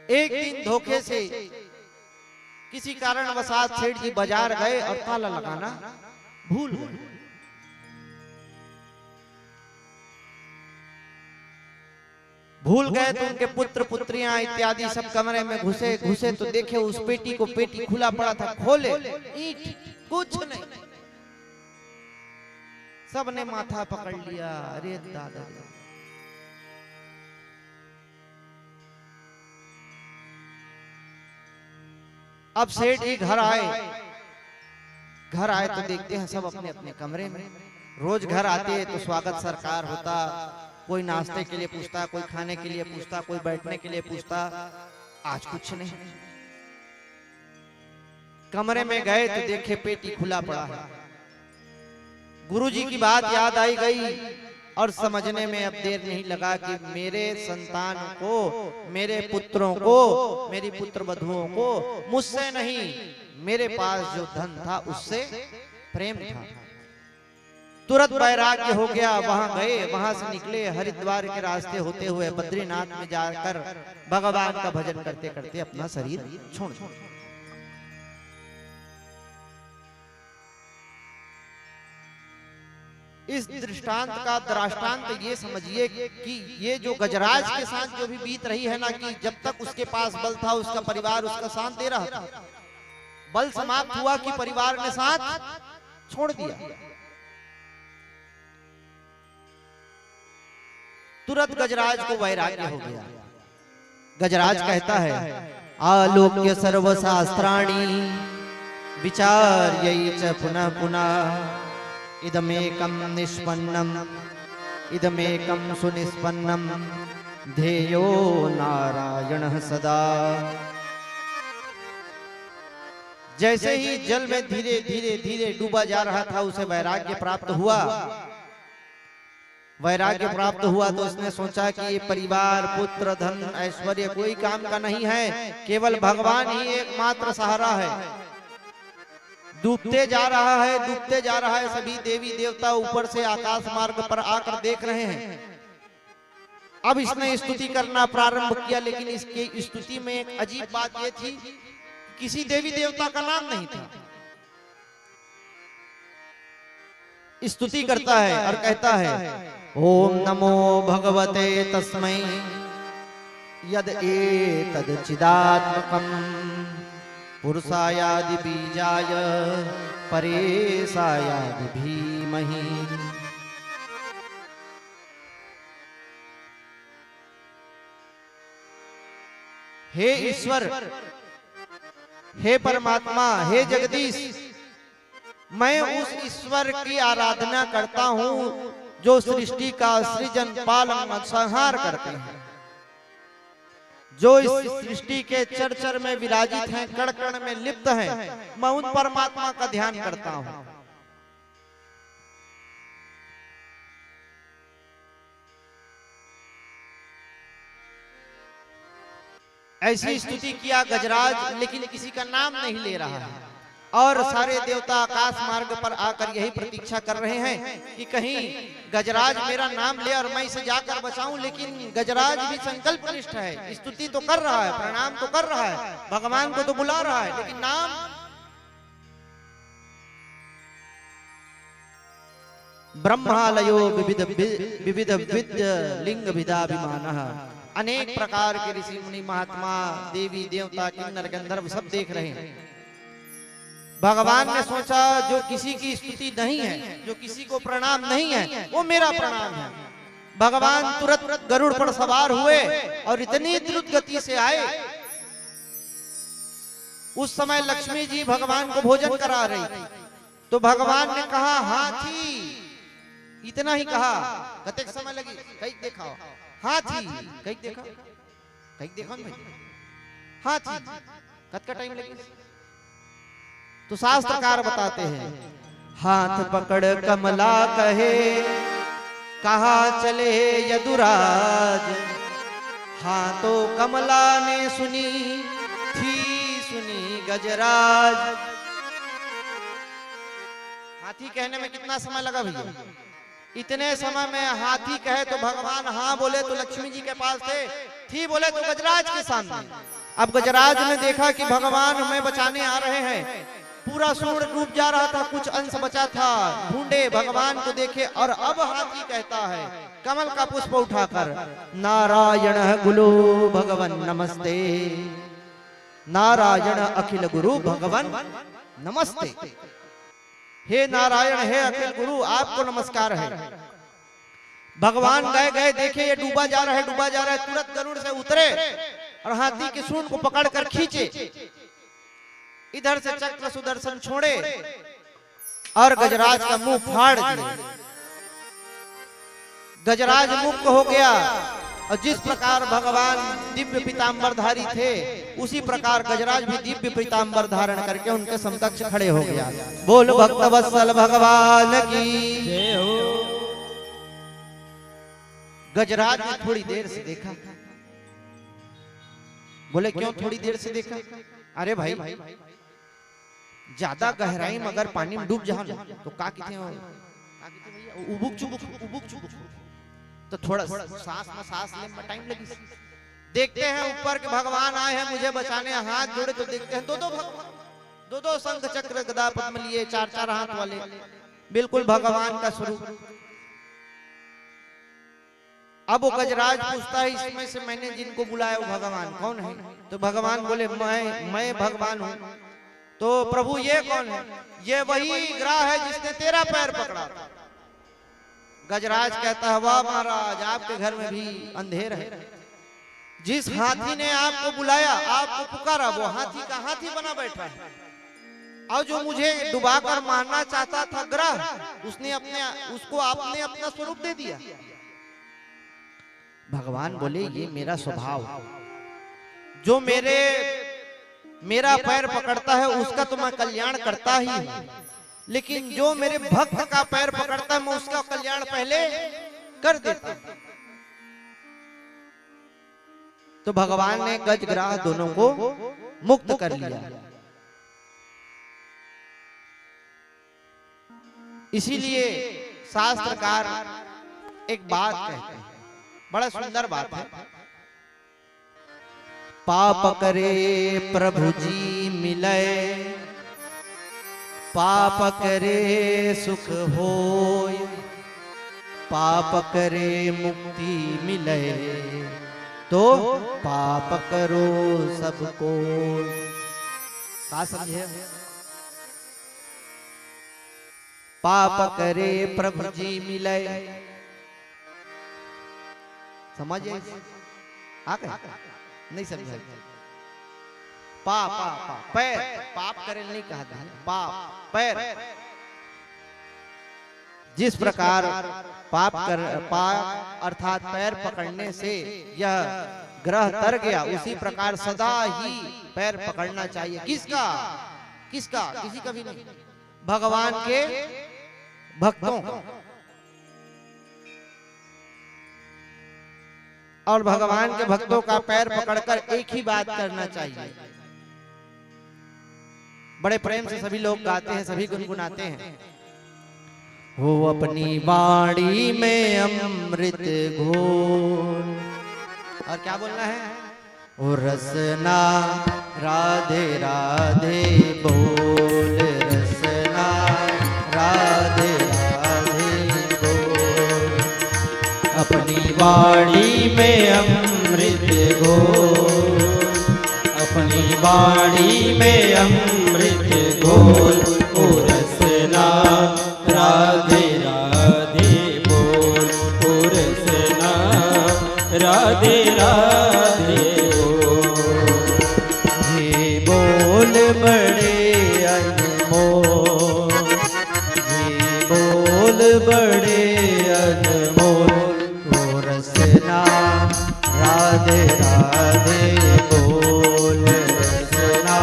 एक दिन धोखे से किसी कारणवशात सेठ जी बाजार गए और ताला लगाना भूल गए। तो उनके पुत्र पुत्रियां इत्यादि सब कमरे में घुसे तो देखे उस पेटी को, पेटी खुला पड़ा था, खोले, ईंट कुछ नहीं। सबने माथा पकड़ लिया, अरे दादा। अब सेठ जी घर आए तो देखते हैं सब अपने अपने कमरे में। रोज घर आते तो स्वागत सरकार होता, कोई नाश्ते के लिए पूछता, कोई खाने के लिए पूछता, कोई बैठने के लिए पूछता। आज कुछ नहीं। कमरे में गए तो देखे पेटी खुला पड़ा है। गुरुजी की बात याद आई गई और समझने में अब देर नहीं लगा कि मेरे संतान को, मेरे पुत्रों को, मेरी पुत्र वधुओं को मुझसे नहीं, मेरे पास जो धन था उससे प्रेम था। तुरंत वैराग्य हो गया। वहां गए, वहां से निकले, हरिद्वार के रास्ते होते हुए बद्रीनाथ में जाकर भगवान का भजन करते करते अपना शरीर छोड़ दिया। इस दृष्टांत का दृष्टांत ये समझिए कि ये जो गजराज के साथ जो भी बीत रही है ना, कि जब तक उसके पास बल था उसका परिवार उसका साथ दे रहा था, बल समाप्त हुआ कि परिवार ने साथ छोड़ दिया। तुरंत गजराज को वैराग्य हो गया। गजराज कहता है, आलोक्य सर्वशास्त्राणि विचार्यै च पुनः पुनः इदमेकं निष्पन्नम इदमेकं सुनिष्पन्नम ध्येयो नारायणः सदा। जैसे ही जल में धीरे धीरे धीरे डूबा जा रहा था, उसे वैराग्य प्राप्त हुआ। वैराग्य प्राप्त हुआ तो उसने सोचा कि ये परिवार, पुत्र, धन, ऐश्वर्य कोई काम का नहीं है, केवल भगवान ही एकमात्र सहारा है। डूबते जा रहा है। सभी देवी देवता ऊपर से आकाश मार्ग पर आकर देख रहे हैं। अब इसने स्तुति करना प्रारंभ किया, लेकिन इसकी स्तुति में एक अजीब बात यह थी, किसी देवी देवता का नाम नहीं था। स्तुति करता है और कहता है, ओम नमो भगवते तस्मै यद एतद् चिदात्मकं पुरुषायादि बीजाय परेशायादि धीमहि। हे ईश्वर, हे परमात्मा, हे जगदीश, मैं उस ईश्वर की आराधना करता हूं जो सृष्टि का सृजन, पालन, संहार करते हैं, जो इस सृष्टि के चर चर में विराजित हैं, कण कण में लिप्त हैं। मैं उन परमात्मा का ध्यान करता हूं। ऐसी स्तुति किया गजराज, लेकिन किसी का नाम नहीं ले रहा है। और सारे देवता आकाश मार्ग पर आकर यही प्रतीक्षा कर रहे हैं कि कहीं गजराज मेरा नाम ले और मैं इसे जाकर बचाऊं। लेकिन गजराज भी संकल्पनिष्ठ है, स्तुति तो कर रहा है, प्रणाम तो कर रहा है, भगवान को तो बुला रहा है, लेकिन नाम ब्रह्मालयो विविध विविध विद्य लिंग विदाभिमानः। अनेक प्रकार के ऋषि मुनि महात्मा, देवी देवता, किन्नर गंधर्व सब देख रहे हैं। भगवान ने सोचा जो किसी की स्तुति नहीं है, जो किसी को प्रणाम नहीं है, वो मेरा प्रणाम है। भगवान तुरंत गरुड़ पर सवार हुए और इतनी द्रुत गति से आए। उस समय लक्ष्मी जी भगवान को भोजन करा रही थी, तो भगवान ने कहा हाथी, इतना ही कहा। कतेक समय लगी, कहीं देखा हाथी, कहीं देखा, कहीं देखा हाथी। कद का टाइम लगेगा? तो शास्त्रकार बताते हैं, हाथ पकड़ कमला कहे कहा चले यदुराज, हाँ तो कमला ने सुनी थी सुनी गजराज। हाथी कहने में कितना समय लगा भैया? इतने समय में हाथी कहे तो भगवान हाँ बोले तो लक्ष्मी जी के पास थे, थी बोले तो गजराज के सामने। अब गजराज ने देखा कि भगवान हमें बचाने आ रहे हैं, पूरा सूर्य डूब जा रहा था, कुछ अंश बचा था, ढूंढे भगवान को देखे, और अब हाथी कहता है कमल का पुष्प उठाकर, नारायण गुरु भगवन नमस्ते, नारायण अखिल गुरु भगवन नमस्ते। हे नारायण, हे अखिल गुरु, आपको नमस्कार है। भगवान गए गए देखे ये डूबा जा रहा है, डूबा जा रहा है, तुरंत गरुड़ से उतरे और हाथी की सूंड को पकड़कर खींचे, इधर से चक्र सुदर्शन छोड़े और गजराज का मुंह फाड़ दिया। गजराज मुक्त हो गया, और जिस प्रकार भगवान दिव्य पीतांबरधारी थे, उसी प्रकार गजराज भी दिव्य पीतांबर धारण करके उनके समकक्ष खड़े हो गया। बोल भक्तवत्सल भगवान की जय हो। गजराज ने थोड़ी देर से देखा। बोले क्यों थोड़ी देर से देखा? अरे भाई, ज्यादा गहराई में अगर पानी में डूब जाओ तो का कहते हैं, उबुक चुबुक, तो थोड़ा सांस में सांस लेने में टाइम लगी। देखते हैं ऊपर के भगवान आए हैं मुझे बचाने, हाथ जोड़े तो देखते हैं दो दो भगवान, दो दो शंख चक्र गदा पद्म लिए, चार चार हाथ वाले, बिल्कुल भगवान का स्वरूप। अब वो गजराज पूछता है इसमें से मैंने जिनको बुलाया वो भगवान कौन है? तो भगवान बोले मैं भगवान हूँ। तो प्रभु ये कौन है? ये वही ग्रह है जिसने तेरा पैर पकड़ा था। गजराज कहता है वाह महाराज, आपके घर में भी अंधेर है। जिस हाथी ने आपको बुलाया, आपको पुकारा, वो हाथी का हाथी बना बैठा है, और जो मुझे डुबाकर मारना चाहता था ग्रह, उसको आपने अपना स्वरूप दे दिया। भगवान बोले ये मेरा स्वभाव, जो मेरा पैर पकड़ता है उसका तो मैं कल्याण करता ही हूं, लेकिन जो मेरे भक्त का पैर पकड़ता है मैं उसका कल्याण पहले कर देता हूं। तो भगवान ने गजग्राह दोनों को मुक्त कर लिया। इसीलिए शास्त्रकार एक बात कहते हैं, बड़ा सुंदर बात है, पाप करे प्रभु जी मिले, पाप करे सुख होय, पाप करे मुक्ति मिले, तो पाप करो सबको। क्या समझे? पाप करे प्रभु जी मिले, समझे? आ गए? नहीं समझा? पैर, पाप करे नहीं कहा था, पाप पैर। जिस प्रकार पाप अर्थात पैर पकड़ने से यह ग्रह तर गया, उसी प्रकार सदा ही पैर पकड़ना चाहिए। किसका? किसी का भी नहीं, भगवान के भक्तों। और भगवान के भक्तों का पैर पकड़कर एक ही बात करना चाहिए। बड़े प्रेम से सभी लोग गाते हैं, सभी गुनगुनाते हैं, हो अपनी वाणी में अमृत घोल। और क्या बोलना है? ओ रसना राधे राधे बोल, रसना राधे राधे बोल, अपनी वाणी में अमृत घोल, अपनी वाणी में अमृत घोल, ओ रसना राधे राधे बोल, ओ रसना राधे राधे बोल। ये बोल बड़े अनमोल, ये बोल बड़े अनमोल, ओ रसना राधे राधे बोल, रसना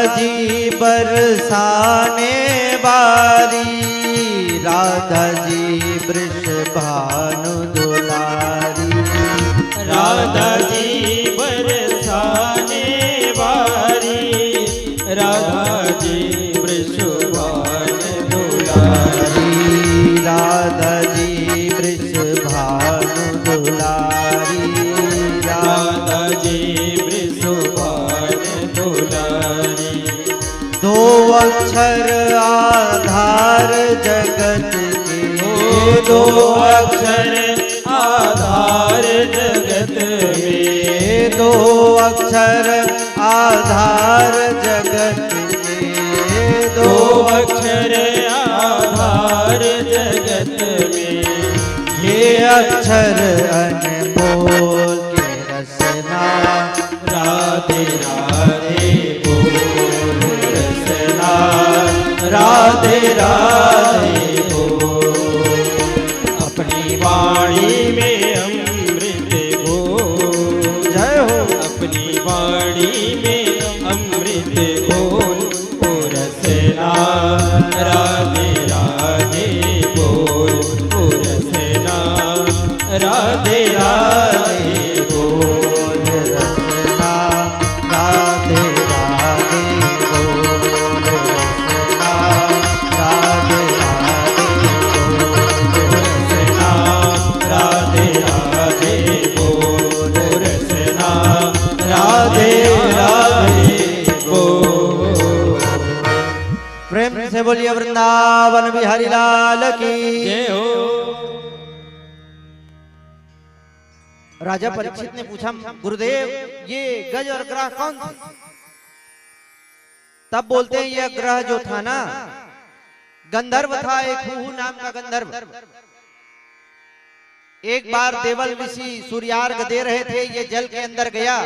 जी बरसाने बारी, राधा जी वृषभानु दुलारी। राधा जी बरसाने वारी, राधा जी वृषभान दुलारी। राधा जी वृषभानु दुलारी, राधा जी वृषभान दुलारी। दो अक्षर आधार जगत के, दो अक्षर आधार जगत में, दो अक्षर आधार जगत के, दो अक्षर आधार जगत में। ये अक्षर अनमोल के रसना, राधे राधे बोल रसना, राधे राधे बोल। अपनी वाणी में अमृत बोल, जय हो। अपनी वाणी में अमृत बोल ओ रसना, राधे राधे बोल ओ रसना, राधे राधे बोल। रसना राधे राधे बोल, रसना राधे राधे बोल, रसना राधे राधे बोल। प्रेम से बोलिए वृंदावन बिहारी लाल की। जय हो। राजा परीक्षित ने पूछा, गुरुदेव ये गज और ग्रह कौन थे? तब बोलते हैं यह ग्रह जो था ना, गंधर्व था, एक हुहू नाम का गंधर्व। एक बार देवल ऋषि सूर्यार्घ दे रहे थे, ये जल के अंदर गया।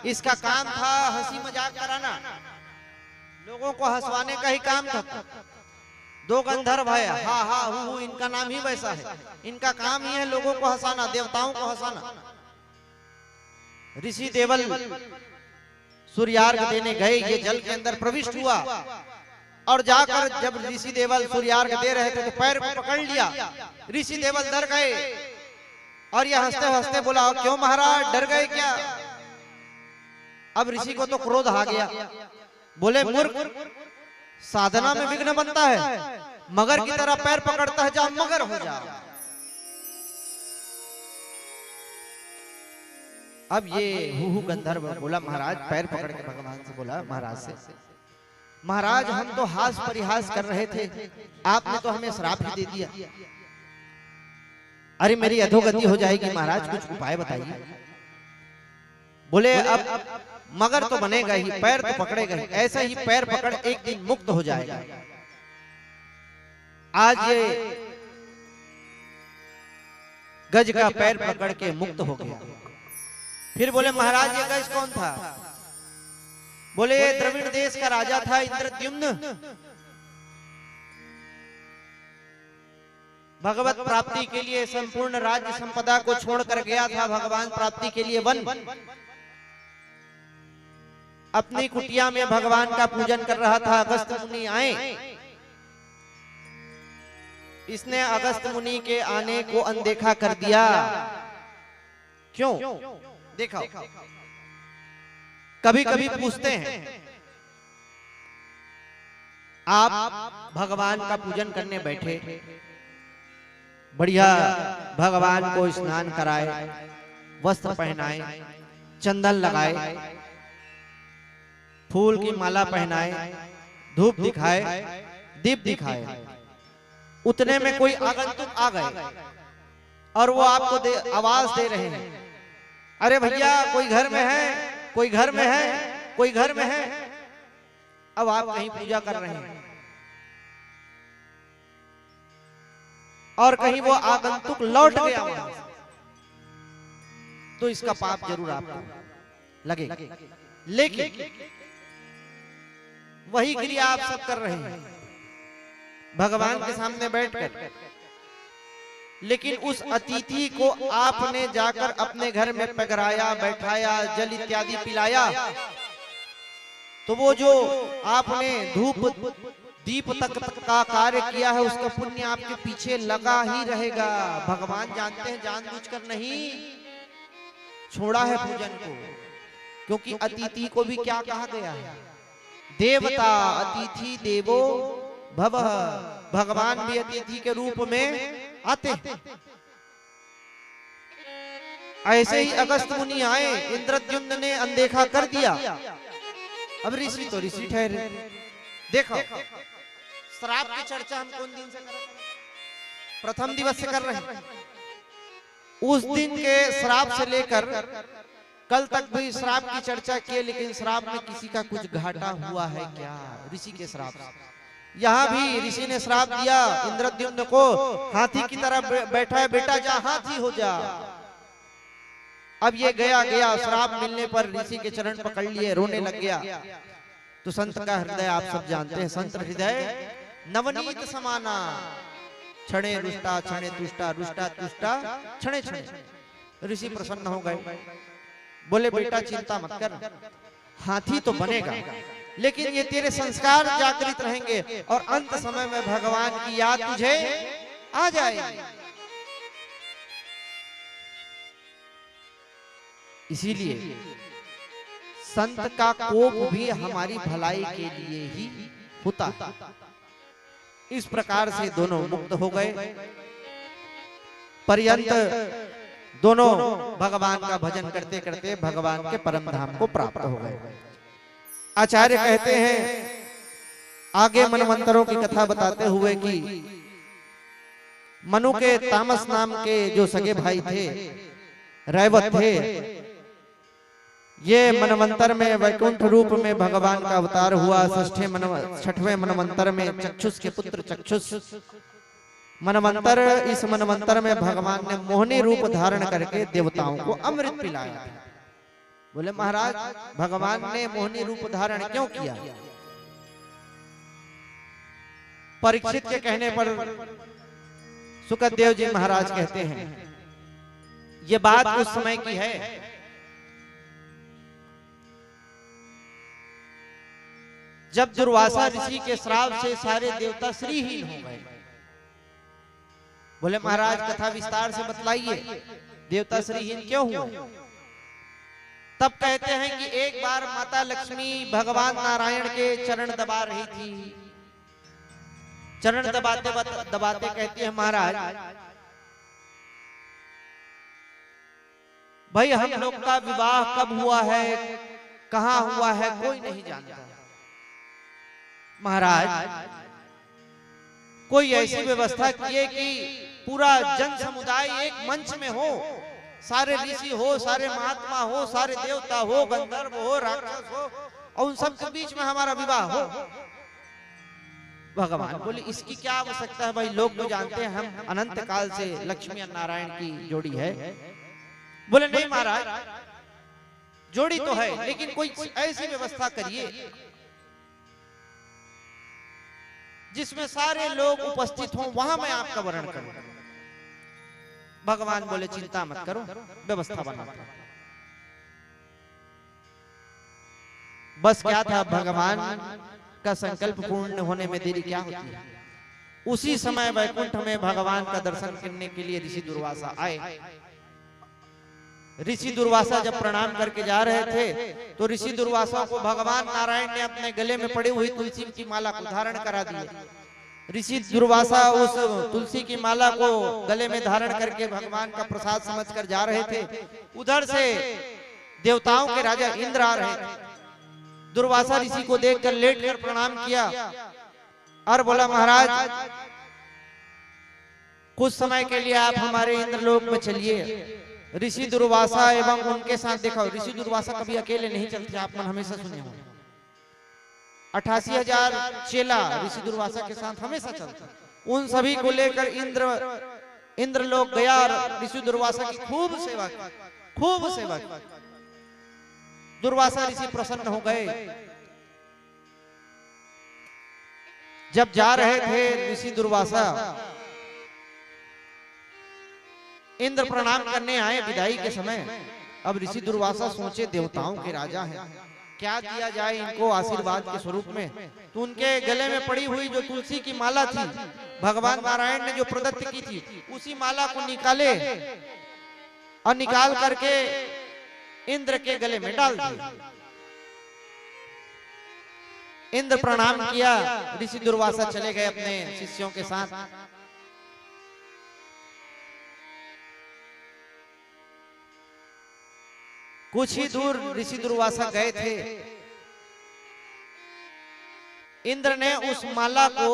इसका काम था हंसी मजाक कराना, लोगों को हंसवाने का ही काम था। दो गंधर्व है, हा हा हु, इनका नाम ही वैसा है। इनका काम ही है लोगों को हंसाना, देवताओं को हंसाना। ऋषि देवल सूर्यार्घ देने गए, ये जल के अंदर प्रविष्ट हुआ और जाकर जब ऋषि देवल सूर्यार्घ दे रहे थे तो पैर को पकड़ लिया। ऋषि देवल डर गए और ये हंसते हंसते बोला, क्यों महाराज डर गए क्या? अब ऋषि को तो क्रोध आ गया। बोले, मूर्ख, साधना में विघ्न बनता है, मगर की तरह पैर पकड़ता है, जा मगर हो जा। अब ये हुहू गंधर्व बोला, महाराज पैर पकड़ के भगवान से बोला, महाराज से, महाराज हम तो हास परिहास कर रहे थे, आपने तो हमें श्राप ही दे दिया। अरे मेरी अधोगति हो जाएगी महाराज, कुछ उपाय बताइए। बोले, अब मगर तो बनेगा ही, पैर तो पकड़ेगा ही, ऐसा ही पैर पकड़ एक दिन मुक्त हो जाएगा। आज ये गज का पैर पकड़ के मुक्त हो गया। फिर बोले, महाराज ये गज कौन था? बोले, द्रविड़ देश का राजा था इंद्रद्युम्न, भगवत प्राप्ति के लिए संपूर्ण राज्य संपदा को छोड़कर गया था भगवान प्राप्ति के लिए वन। अपनी कुटिया में भगवान का पूजन कर रहा था। अगस्त मुनि आए, इसने अगस्त मुनि के आने को अनदेखा कर दिया। क्यों? देखो, कभी कभी पूछते हैं, आप भगवान का पूजन करने बैठे, बढ़िया भगवान को स्नान कराए, वस्त्र पहनाए, चंदन लगाए, फूल की माला पहनाए, धूप दिखाए, दीप दिखाए। उतने में कोई आगंतुक आ गए और वो आपको आवाज दे रहे हैं, अरे भैया कोई घर में है, कोई घर में है, कोई घर में है। अब आप कहीं पूजा कर रहे हैं और कहीं वो आगंतुक लौट गया वहां से, तो इसका पाप जरूर आपको लगेगा। लेकिन वही क्रिया आप सब कर रहे हैं भगवान के सामने बैठकर, लेकिन उस अतिथि को आपने जाकर अपने घर में पगराया, बैठाया, जल इत्यादि पिलाया, तो वो जो आपने धूप दीप तक का कार्य किया है उसका पुण्य आपके पीछे लगा ही रहेगा। भगवान जानते हैं जानबूझकर नहीं छोड़ा है पूजन को, क्योंकि अतिथि को भी क्या कहा गया है, देवता अतिथि देवो भवः। भगवान भी अतिथि के रूप में आते हैं। ऐसे ही अगस्त मुनि आए, इंद्रद्युम्न ने अनदेखा कर दिया। अब ऋषि तो ऋषि ठहरे। देखो श्राप की चर्चा हम कौन दिन से कर रहे हैं? प्रथम दिवस से कर रहे हैं। उस दिन के श्राप से लेकर कल तक भी श्राप की चर्चा की, लेकिन श्राप में किसी का कुछ घाटा हुआ है क्या? ऋषि के श्राप से। यहाँ भी ऋषि ने श्राप दिया इंद्रद्युम्न को, हाथी की तरह बैठा है, बेटा जा हाथी हो जा। अब ये गया गया, श्राप मिलने पर ऋषि के चरण पकड़ लिए, रोने लग गया। तो संत का हृदय आप सब जानते हैं, संत हृदय नवनीत समाना, क्षणे रुष्टा क्षणे तुष्टा, रुष्टा तुष्टा क्षणे क्षणे। ऋषि प्रसन्न हो गए, बोले बेटा चिंता मत कर, हाथी तो बनेगा लेकिन ये तेरे संस्कार जागृत रहेंगे और अंत समय में भगवान की याद तुझे आ जाएगी। इसीलिए संत का कोप भी हमारी भलाई के लिए ही होता है। इस प्रकार से दोनों मुक्त हो गए। पर्यंत दोनों भगवान का भजन करते करते भगवान के परम धाम को प्राप्त हो गए। आचार्य कहते हैं आगे मनवंतरों की कथा बताते हुए कि मनु के तामस नाम के जो सगे भाई थे, रैवत थे, ये मनवंतर में वैकुंठ रूप में भगवान का अवतार हुआ। छठवें मनवंतर में चक्षुष के पुत्र चक्षुष मनवंतर, इस मनवंतर में भगवान ने मोहनी रूप धारण करके देवताओं को अमृत पिलाया। बोले महाराज भगवान ने मोहनी रूप धारण क्यों किया? परीक्षित के कहने पर सुखदेव जी महाराज कहते हैं ये बात उस समय की है जब दुर्वासा ऋषि के श्राप से सारे देवता श्रीहीन हो गए। बोले महाराज कथा विस्तार से बतलाइए, देवता श्रीहीन क्यों हुए? तब कहते हैं कि एक बार माता लक्ष्मी भगवान नारायण के चरण दबा रही थी। चरण दबाते दबाते कहती है महाराज भाई हम लोग का विवाह कब हुआ है, कहां हुआ है, कोई नहीं जानता। महाराज कोई ऐसी व्यवस्था कीजिए कि पूरा जन समुदाय एक मंच में हो, सारे ऋषि हो, सारे महात्मा हो, सारे देवता हो, गंधर्व हो, राक्षस हो, और उन सब के बीच में हमारा विवाह हो। भगवान बोले इसकी क्या आवश्यकता है भाई, लोग तो जानते हैं हम अनंत काल से लक्ष्मी और नारायण की जोड़ी है। बोले नहीं महाराज जोड़ी तो है लेकिन कोई ऐसी व्यवस्था करिए जिसमें सारे लोग उपस्थित हों, वहां मैं आपका वर्ण करूं। भगवान बोले चिंता मत करो, व्यवस्था बनाता हूं। बस क्या था, भगवान का संकल्प पूर्ण होने में देरी क्या होती है। उसी समय वैकुंठ में भगवान का दर्शन करने के लिए ऋषि दुर्वासा आए। ऋषि दुर्वासा जब प्रणाम करके जा रहे थे तो ऋषि दुर्वासा को भगवान नारायण ने अपने गले में पड़ी हुई तुलसी की माला को धारण करा दिया। ऋषि दुर्वासा उस तुलसी की माला को गले में धारण करके भगवान का प्रसाद समझकर जा रहे थे। उधर से देवताओं के राजा इंद्र आ रहे थे। दुर्वासा ऋषि को देखकर लेटकर प्रणाम किया और बोला महाराज कुछ समय के लिए आप हमारे इंद्रलोक में चलिए। ऋषि दुर्वासा एवं उनके साथ देखो, ऋषि दुर्वासा कभी अकेले नहीं चलते, आप मन हमेशा सुने होंगे। 88,000 चेला ऋषि दुर्वासा के साथ हमेशा चलते। उन सभी को लेकर इंद्र लोग गया और ऋषि दुर्वासा की खूब सेवा की, खूब सेवा की। दुर्वासा ऋषि प्रसन्न हो गए। जब जा रहे थे ऋषि दुर्वासा, इंद्र प्रणाम करने आए विदाई के समय। अब ऋषि दुर्वासा सोचे देवताओं के राजा हैं, क्या दिया जाए इनको आशीर्वाद के स्वरूप में। तो उनके गले में पड़ी हुई जो तुलसी की माला थी, भगवान नारायण ने जो प्रदत्त की थी, उसी माला को निकाले और निकाल करके इंद्र के गले में डाल दिया। इंद्र प्रणाम किया, ऋषि दुर्वासा चले गए अपने शिष्यों के साथ। कुछ ही दूर ऋषि दुर्वासा गए थे, इंद्र ने उस माला को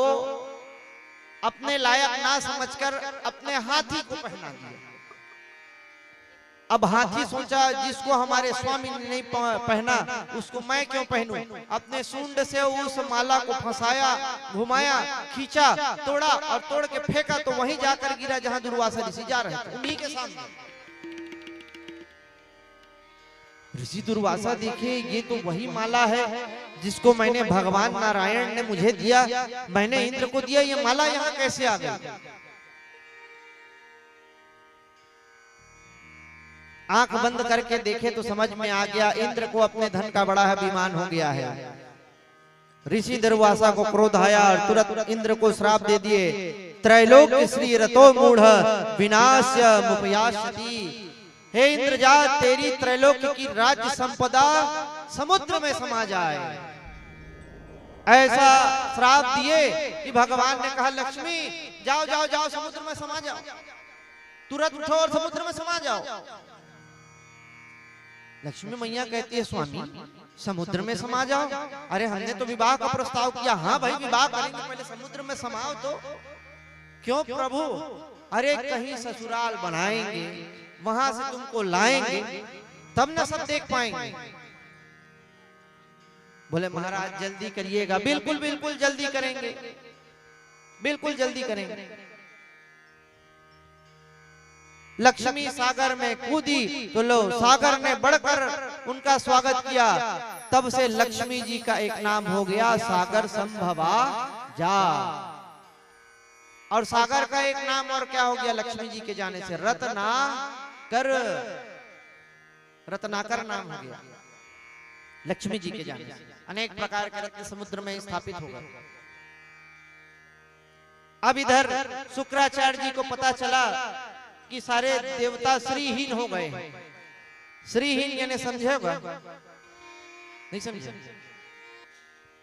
अपने लायक ना समझकर अपने हाथी को पहना दिया। अब हाथी सोचा, जिसको हमारे स्वामी ने नहीं पहना उसको मैं क्यों पहनूं। अपने सूंड से उस माला को फंसाया, घुमाया, खींचा, तोड़ा और तोड़ के फेंका तो वहीं जाकर गिरा जहां दुर्वासा ऋषि जा रहे थे, उन्हीं के सामने। ऋषि दुर्वासा देखे ये तो वही माला है जिसको मैंने भगवान नारायण ने मुझे दिया, मैंने इंद्र को दिया, ये माला यहाँ कैसे आ गई। आंख बंद करके देखे तो समझ में आ गया, इंद्र को अपने धन का बड़ा अभिमान हो गया है। ऋषि दुर्वासा को क्रोध आया और तुरंत इंद्र को श्राप दे दिए, त्रैलोक श्री रतो मूढ़ विनाश्य मुपयास्यति। हे इंद्रजात, तेरी त्रैलोक की राज्य संपदा समुद्र में समा जाए। ऐसा श्राप दिए कि भगवान ने कहा, लक्ष्मी जाओ जाओ जाओ समुद्र में समा जाओ, तुरंत उठो और समुद्र में समा जाओ। लक्ष्मी मैया कहती है, स्वामी समुद्र में समा जाओ, अरे हमने तो विवाह का प्रस्ताव किया। हाँ भाई विवाह करेंगे, पहले समुद्र में समाओ तो। क्यों प्रभु? अरे कहीं ससुराल बनाएंगे, वहां से तुमको लाएंगे, तब ना सब देख पाएंगे। बोले महाराज जल्दी करिएगा। बिल्कुल बिल्कुल जल्दी करेंगे, बिल्कुल जल्दी करेंगे। लक्ष्मी सागर में कूदी तो लो सागर ने बढ़कर उनका स्वागत किया। तब से लक्ष्मी जी का एक नाम हो गया सागर संभवा जा। और सागर का एक नाम और क्या हो गया लक्ष्मी जी के जाने से? रत्नाकर, रत्नाकर नाम हो गया लक्ष्मी जी के जाने से। अनेक प्रकार के रत्न समुद्र में स्थापित हो गए। अब इधर शुक्राचार्य जी को पता चला कि सारे देवता श्रीहीन हो गए। श्रीहीन यानी समझे होगा? नहीं समझे?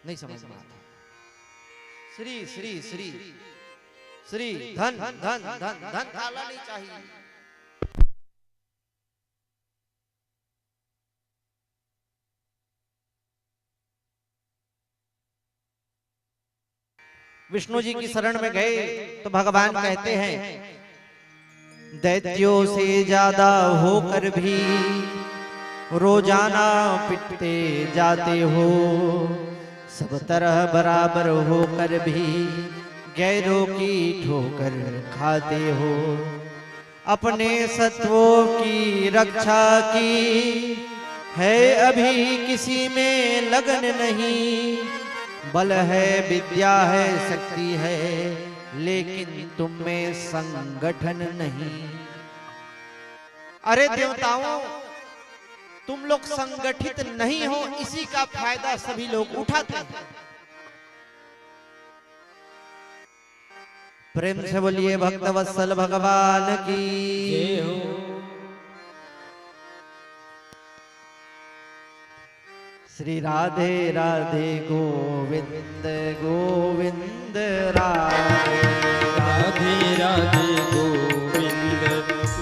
नहीं समझ में आता। श्री श्री श्री श्री धन धन धन धन काला नहीं चाहिए। विष्णु जी की शरण में गए तो भगवान कहते हैं, दैत्यों से ज्यादा होकर भी रोजाना पिटते जाते हो, सब तरह बराबर होकर भी गैरों की ठोकर खाते हो। अपने सत्वों की रक्षा की है अभी किसी में लगन नहीं, बल है विद्या है शक्ति है लेकिन तुम में संगठन नहीं। अरे देवताओं, तुम लोग संगठित नहीं हो, इसी का फायदा सभी लोग उठाते हैं। प्रेम से बोलिए भक्तवत्सल भगवान की जय हो। श्री राधे राधे गोविंद गोविंद राधे राधे राधे गोविंद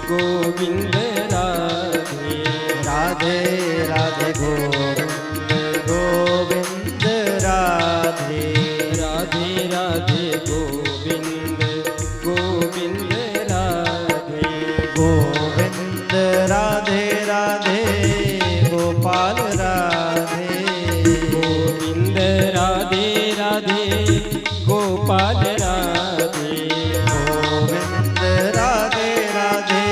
गोविंद राधे राधे राधे गोविंद गोविंद राधे राधे राधे गोविंद गोविंद राधे गोविंद राधे राधे गोपाल राधे गोविंद राधे राधे गोपाल राधे गोविंद राधे राधे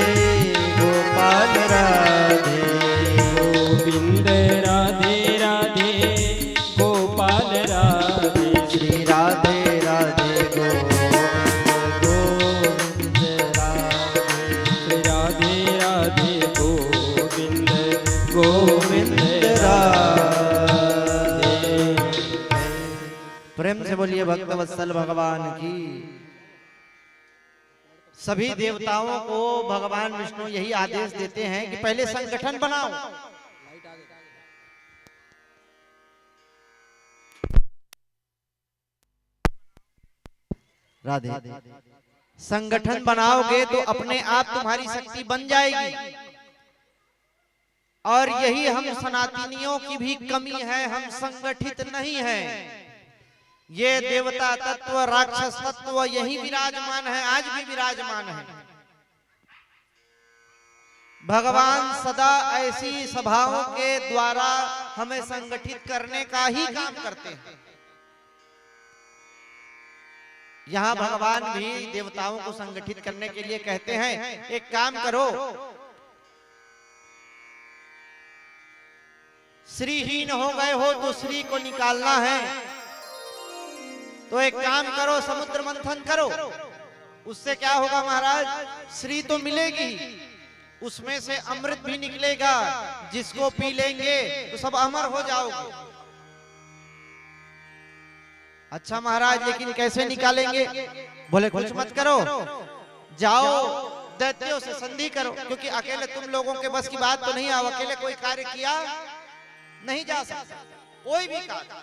गोपाल राधे गोविंद राधे राधे गोपाल राधे श्री राधे राधे गोविंद गोविंद राधे राधे बोलिए भक्तवत्सल भगवान की। सभी देवताओं को भगवान विष्णु यही आदेश देते हैं कि पहले संगठन बनाओ। राधे। संगठन बनाओगे तो अपने आप तुम्हारी शक्ति बन जाएगी। और यही हम सनातनियों की भी कमी है, हम संगठित नहीं हैं। ये देवता तत्व, राक्षस तत्व यही विराजमान है, आज भी विराजमान है। भगवान सदा ऐसी सभाओं के द्वारा हमें संगठित करने का ही काम करते हैं। यहाँ भगवान भी देवताओं को संगठित करने के लिए कहते हैं, एक काम करो, श्रीहीन हो गए हो तो श्री को निकालना है, तो एक काम करो, समुद्र मंथन करो। उससे क्या होगा महाराज? श्री तो मिलेगी, उसमें से अमृत भी निकलेगा, जिसको पी लेंगे तो सब अमर हो जाओगे। अच्छा महाराज, लेकिन कैसे निकालेंगे? बोले कुछ मत करो, जाओ दैत्यों से संधि करो, क्योंकि अकेले तुम लोगों के बस की बात तो नहीं है। अकेले कोई कार्य किया नहीं जा सकता, कोई भी कार्य।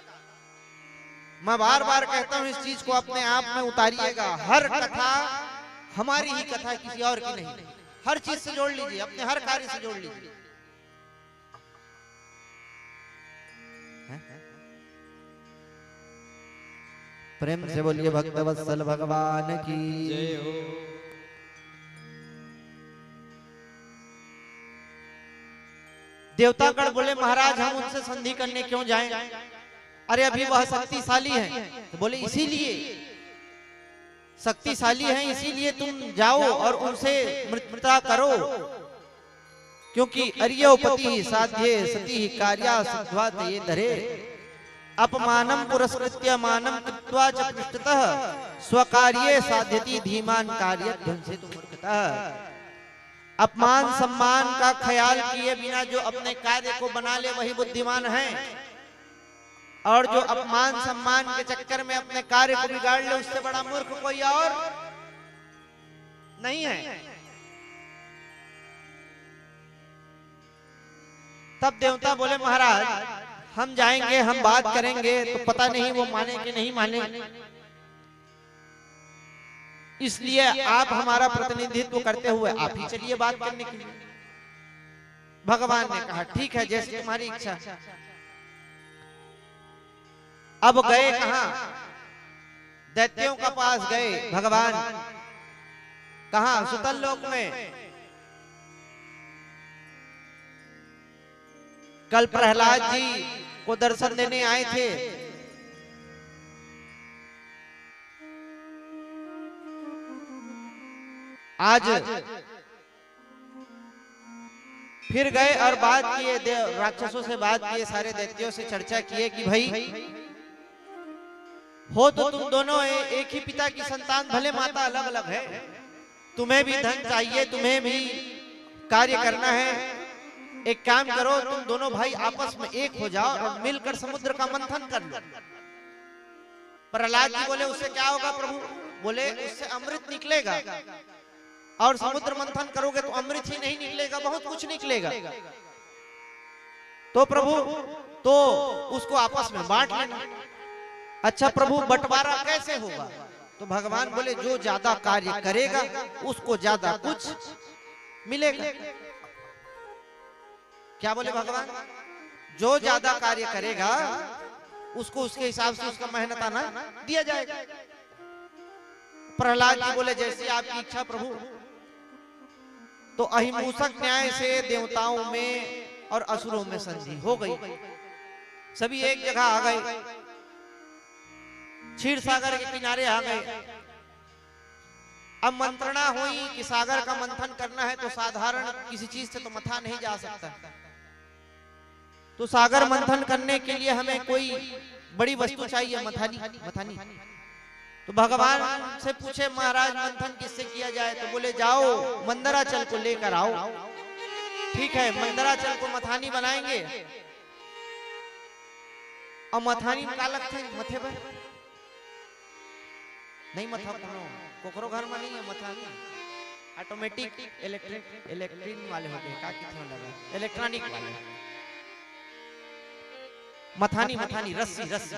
मैं बार बार कहता हूं, इस चीज को अपने आप में उतारिएगा। हर कथा हमारी ही कथा, किसी और की नहीं। हर चीज से जोड़ लीजिए, अपने हर कार्य से जोड़ लीजिए। प्रेम से बोलिए भक्तवत्सल भगवान की जय हो। देवतागण बोले महाराज हम उनसे संधि करने क्यों जाएं? अरे अभी वह शक्तिशाली है। तो बोले इसीलिए शक्तिशाली है, इसीलिए तुम जाओ और उनसे मृता करो, क्योंकि अर्योपति साध्ये सती कार्या सिद्ध्वा ते धरे अपमानम पुरस्कृत्य मानम कृत्वा च पृष्ठतः स्वकार्ये साध्यति धीमान कार्य ध्वंसित मूर्खतः। अपमान सम्मान का ख्याल किए बिना जो अपने कार्य को बना ले वही बुद्धिमान है, और जो अपमान सम्मान के चक्कर में अपने कार्य को बिगाड़ ले उससे बड़ा मूर्ख कोई और नहीं है। तब देवता बोले महाराज हम जाएंगे, हम बात करेंगे, तो पता नहीं वो माने कि नहीं माने, इसलिए आप हमारा प्रतिनिधित्व करते हुए आप ही चलिए बात करने के लिए। भगवान ने कहा ठीक है, जैसी तुम्हारी इच्छा। अब गए कहां? दैत्यों का पास गए भगवान। कहां? सुतल लोक में। कल प्रहलाद जी को दर्शन देने आए थे। आज फिर गए और बात किए, राक्षसों से बात किए, सारे दैत्यों से चर्चा किए कि भाई हो तो तुम दोनों एक ही पिता की संतान, भले माता अलग अलग है, तुम्हें भी धन चाहिए, तुम्हें भी कार्य करना है। एक काम करो, तुम दोनों भाई आपस में एक हो जाओ और मिलकर समुद्र का मंथन कर लो। प्रहलाद जी बोले उससे क्या होगा प्रभु? बोले उससे अमृत निकलेगा, और समुद्र मंथन करोगे तो अमृत ही नहीं निकलेगा, बहुत कुछ निकलेगा। तो प्रभु तो उसको आपस में बांट लेना। अच्छा प्रभु बंटवारा कैसे होगा? तो भगवान बोले जो ज्यादा कार्य करेगा उसको ज्यादा कुछ मिलेगा। क्या बोले भगवान? जो ज्यादा कार्य करेगा उसको उसके हिसाब से उसका मेहनताना दिया जाएगा। प्रहलाद जी बोले जैसी आपकी इच्छा प्रभु। तो अहिंसक न्याय से देवताओं में और असुरों में संधि हो गई। सभी एक जगह आ गए, क्षीर सागर के किनारे आ गए। अब मंत्रणा हुई कि सागर का मंथन करना है तो साधारण किसी चीज से तो मथा नहीं जा सकता, तो सागर मंथन करने के लिए हमें कोई बड़ी वस्तु चाहिए, मथानी। तो भगवान से पूछे महाराज मंथन किससे किया जाए? तो बोले जाओ मंदराचल को लेकर आओ। ठीक है, मंदराचल को मथानी बनाएंगे। और मथानी का अलग थे मथे पर, नहीं मथा कोनो कोकरो घर में नहीं है मथा नहीं, ऑटोमेटिक इलेक्ट्रिक वाले हो गए, का कितना लगा इलेक्ट्रॉनिक वाले। मथानी रस्सी रस्सी,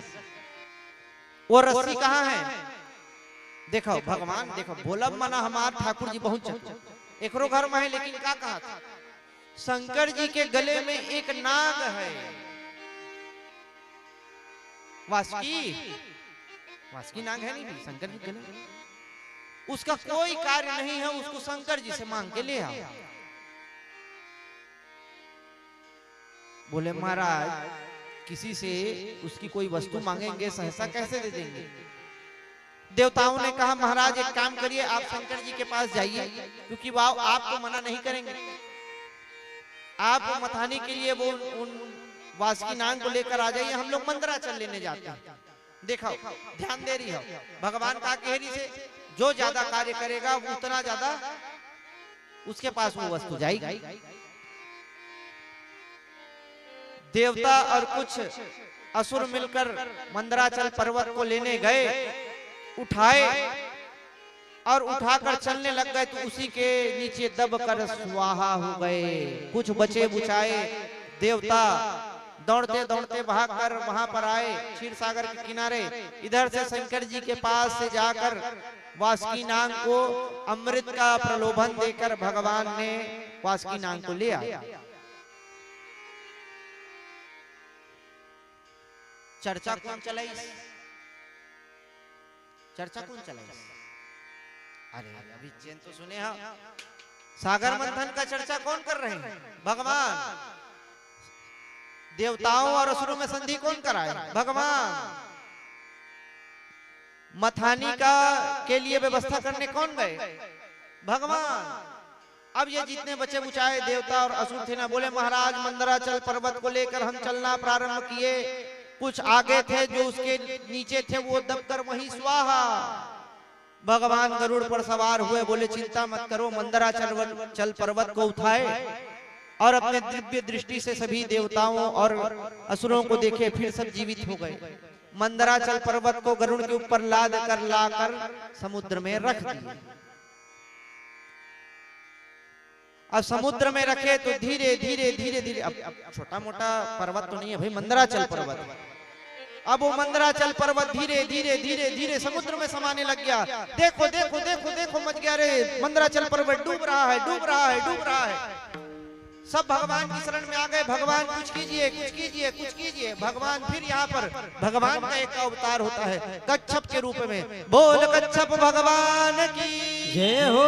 वो रस्सी कहाँ है? देखो भगवान, देखो बोलब मना हमार ठाकुर जी बहुत चतुर, एकरो घर में है, लेकिन का कहा था शंकर जी के गले में एक नाग है, वासुकी नाग है नहीं शंकर जी के गले, उसका कोई कार्य नहीं है, उसको शंकर जी से मांग के ले आओ। बोले महाराज किसी से उसकी कोई वस्तु मांगेंगे सहसा कैसे दे देंगे? देवताओं ने कहा महाराज एक काम करिए, आप शंकर जी के पास जाइए, क्योंकि वो आपको मना नहीं करेंगे, आप मथाने के लिए वो उन वासुकी नाग को लेकर आ जाइए, हम लोग मंदराचल लेने जाते हैं। देखो ध्यान दे रही हो, भगवान का कह रही से जो ज्यादा कार्य करेगा वो उतना ज्यादा उसके पास वो वस्तु जाएगी। देवता और कुछ असुर मिलकर मंदराचल पर्वत को लेने गए, उठाए और उठाकर चलने लग गए, तो उसी के नीचे दबकर स्वाहा हो गए। कुछ बचे बुचाए देवता दौड़ते दौड़ते भागकर वहां पर आए क्षीर सागर के किनारे, इधर से शंकर जी के पास से जाकर वासुकी नाग को अमृत का प्रलोभन देकर भगवान ने वासुकी नाग को ले आया। चर्चा कौन चलाई? चर्चा कौन चलाई? अरे अभी चैन तो सुने हो, सागर मंथन का चर्चा कौन कर रहे हैं? भगवान। देवताओं और असुरों में संधि कौन कराए? भगवान। मथानी का के लिए व्यवस्था करने कौन गए? भगवान। अब ये जितने बचे बुचाए देवता और असुर थे ना, बोले महाराज मंदराचल पर्वत को लेकर हम चलना प्रारंभ किए, कुछ आगे थे जो उसके नीचे थे वो दबकर वहीं स्वाहा। भगवान गरुड़ पर सवार हुए, बोले चिंता मत करो, मंदराचल पर्वत को उठाए और अपने दिव्य दृष्टि से सभी देवताओं और असुरों को देखे, फिर सब जीवित हो गए। मंदराचल पर्वत को गरुड़ के ऊपर लाद कर लाकर समुद्र में रख दिए। अब समुद्र में रखे तो धीरे धीरे धीरे धीरे, अब छोटा मोटा पर्वत तो नहीं है भाई, मंदराचल पर्वत, अब वो मंदराचल पर्वत धीरे धीरे धीरे धीरे समुद्र में समाने लग गया। देखो देखो देखो देखो मच गया रे, मंदराचल पर्वत डूब रहा है, डूब रहा है, डूब रहा है। सब भगवान की शरण में आ गए, भगवान कुछ कीजिए, कुछ कीजिए, कुछ कीजिए। भगवान फिर यहाँ पर भगवान का एक अवतार होता है कच्छप के रूप में। बोल कच्छप भगवान की जय हो।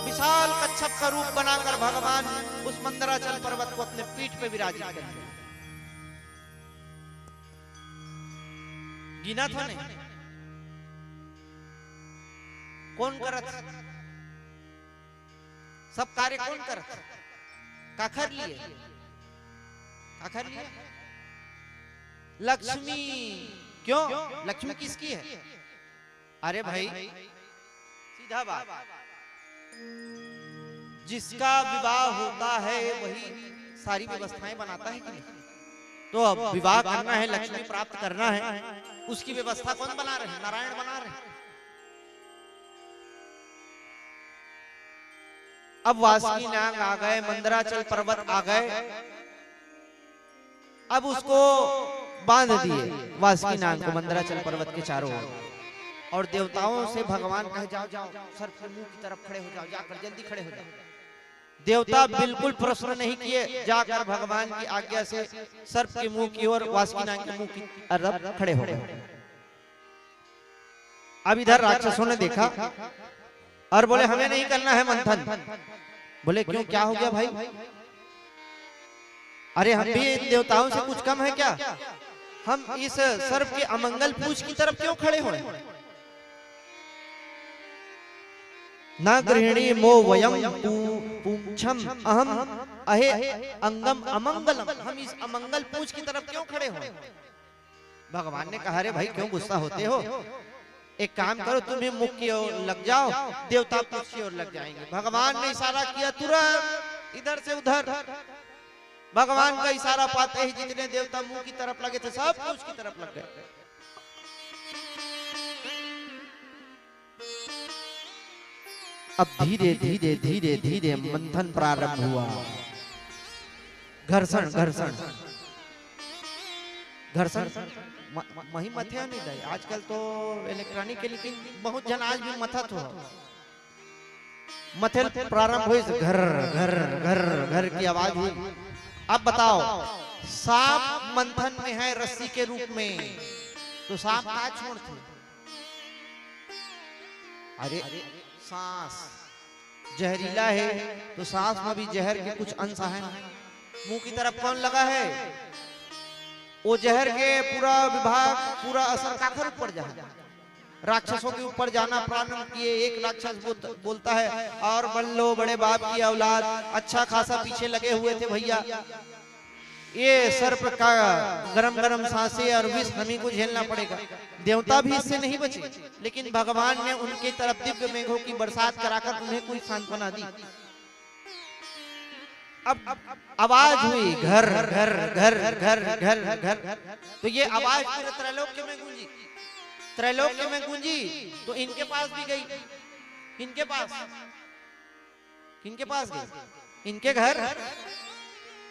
विशाल कच्छप का रूप बनाकर भगवान उस मंदराचल पर्वत को अपने पीठ पे विराजित करते। गिना था नहीं, कौन करत? सब कार्य कौन करत? काखर लिए, काखर लिए लक्ष्मी। क्यों लक्ष्मी किसकी है? अरे भाई सीधा बात, जिसका विवाह होता है वही सारी व्यवस्थाएं बनाता है कि नहीं? तो अब विवाह करना है, लक्ष्मी प्राप्त करना है, उसकी व्यवस्था कौन बना रहे हैं? नारायण बना रहे हैं। अब वासुकी नाग आ गए, मंदराचल पर्वत आ गए, अब उसको बांध दिए वासुकी नाग को मंदराचल पर्वत के चारों ओर, और देवताओं से भगवान कहे जाओ जाओ सर्प के मुंह की तरफ खड़े हो जाओ, जाकर जल्दी खड़े हो जाओ। देवता बिल्कुल प्रश्न नहीं किए, जाकर भगवान की आज्ञा से सर्प के मुंह की ओर, वासुकी नाग के मुंह की तरफ खड़े हो गए। अब इधर राक्षसों ने देखा और बोले हमें नहीं करना है मंथन। बोले क्यों, क्या हो गया भाई? अरे हम भी इन देवताओं से कुछ कम है क्या? हम इस सर्प के अमंगल पूछ की तरफ क्यों खड़े हुए? न गृहिणी मो वयम पूछम अहम अहे अंगम अमंगलम, हम इस अमंगल पूछ की तरफ क्यों खड़े हुए? भगवान ने कहा रे भाई क्यों गुस्सा होते हो, एक काम करो तुम्हें मुख की ओर लग जाओ, देवता पक्ष की ओर लग जाएंगे। भगवान ने इशारा किया, तुरंत इधर से उधर भगवान का इशारा पाते ही जितने देवता मुंह की तरफ लगे थे सब कुछ की तरफ लग गए। अब धीरे धीरे धीरे धीरे मंथन प्रारंभ हुआ। घर्षण घर्षण घर्षण वही मथे नहीं दे। आजकल तो इलेक्ट्रॉनिक के, लेकिन बहुत जन आज भी मथत हो। मथल प्रारंभ हुई, घर घर घर घर की आवाज हुई। अब बताओ, सांप मंथन में है रस्सी के रूप में, तो सांप कहाँ छोड़ते? अरे सांस जहरीला है, तो सांस में भी जहर के कुछ अंश हैं। मुंह की तरफ कौन लगा है? वो जहर के पूरा विभाग, पूरा असर काखर ऊपर जाए। राक्षसों के ऊपर जाना प्रारंभ किए। एक राक्षस बोलता है, और बन लो बड़े बाप की औलाद, अच्छा खासा पीछे लगे हुए थे भैया, ये सर्प का गरम गरम सांसें और विष हमें को झेलना पड़ेगा। देवता भी इससे नहीं बचे, लेकिन भगवान ने उनके तरफ दिव्य मेघों की बरसात कराकर उन्हें कोई सांत्वना दी। अब आवाज हुई, घर घर घर घर घर घर। तो ये आवाज पूरे त्रैलोक्य में गूंजी, त्रैलोक्य में गूंजी, तो इनके पास भी गई। इनके पास, किनके पास गई? इनके घर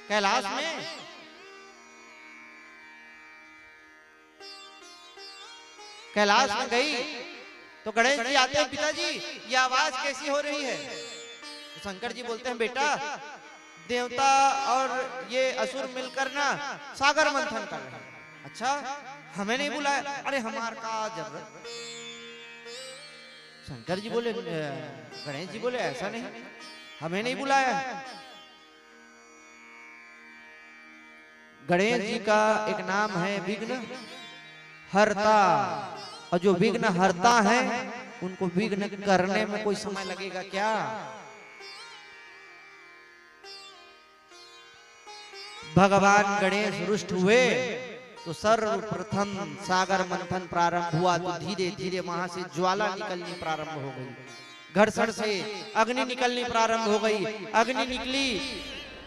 कैलाश में। कैलाश में गई तो गणेश जी आते हैं, पिताजी ये आवाज कैसी हो रही है? तो शंकर जी बोलते हैं, बेटा देवता और ये असुर मिलकर ना सागर मंथन कर रहे हैं। अच्छा, हमें नहीं बुलाया? अरे हमार का जरूरत। शंकर जी बोले, गणेश जी बोले, ऐसा नहीं, हमें नहीं बुलाया। गणेश जी का एक नाम है विघ्न हरता, और जो विघ्न हरता है उनको विघ्न करने में कोई समय लगेगा क्या? भगवान गणेश रुष्ट हुए तो सर्वप्रथम सागर मंथन प्रारंभ हुआ। तो धीरे धीरे वहां से ज्वाला निकलनी प्रारंभ हो गई, घर्षण से अग्नि निकलनी प्रारंभ हो गई। अग्नि निकली,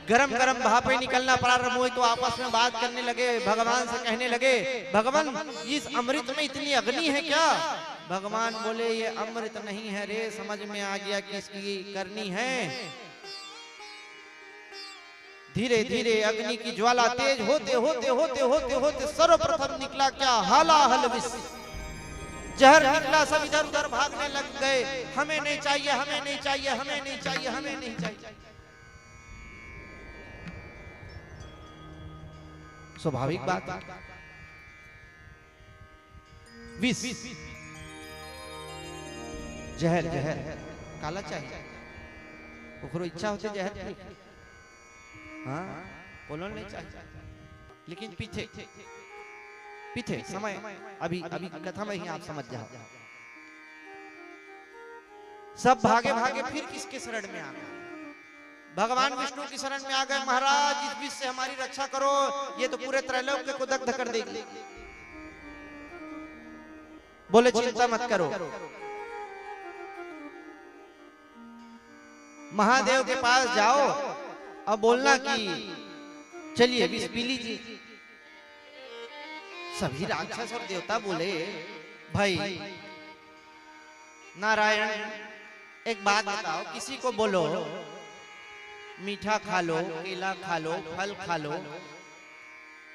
गरम गरम भापे निकलना प्रारंभ हुई, तो आपस में बात करने लगे। भगवान से कहने लगे, भगवान इस अमृत में इतनी अग्नि है क्या? भगवान बोले, ये अमृत नहीं है रे, समझ में आ गया किसकी करनी है। धीरे धीरे अग्नि की ज्वाला तेज होते होते होते होते होते सर्वप्रथम निकला क्या? हालाहल विष, जहर निकला। सब इधर उधर भागने लग गए, हमें नहीं चाहिए, हमें नहीं चाहिए, हमें नहीं चाहिए, हमें नहीं चाहिए। स्वाभाविक बात, विष, जहर, जहर काला चाहिए, ओकरो इच्छा होते जहर। हाँ, बोलन नहीं चाहिए, लेकिन पीछे पीछे समय, अभी अभी कथा में ही आप समझ जाओ। सब भागे भागे फिर किसके शरण में आ गए? भगवान विष्णु की शरण में आ गए। महाराज इस विष से हमारी रक्षा करो, ये तो पूरे त्रैलोक्य को दग्ध कर देगी। बोले, चिंता मत करो, महादेव के पास जाओ और बोलना कि चलिए विष पी लीजिए। सभी राक्षस और देवता बोले, भाई नारायण एक बात बताओ, किसी को बोलो मीठा खा लो, केला खा लो, फल खा लो,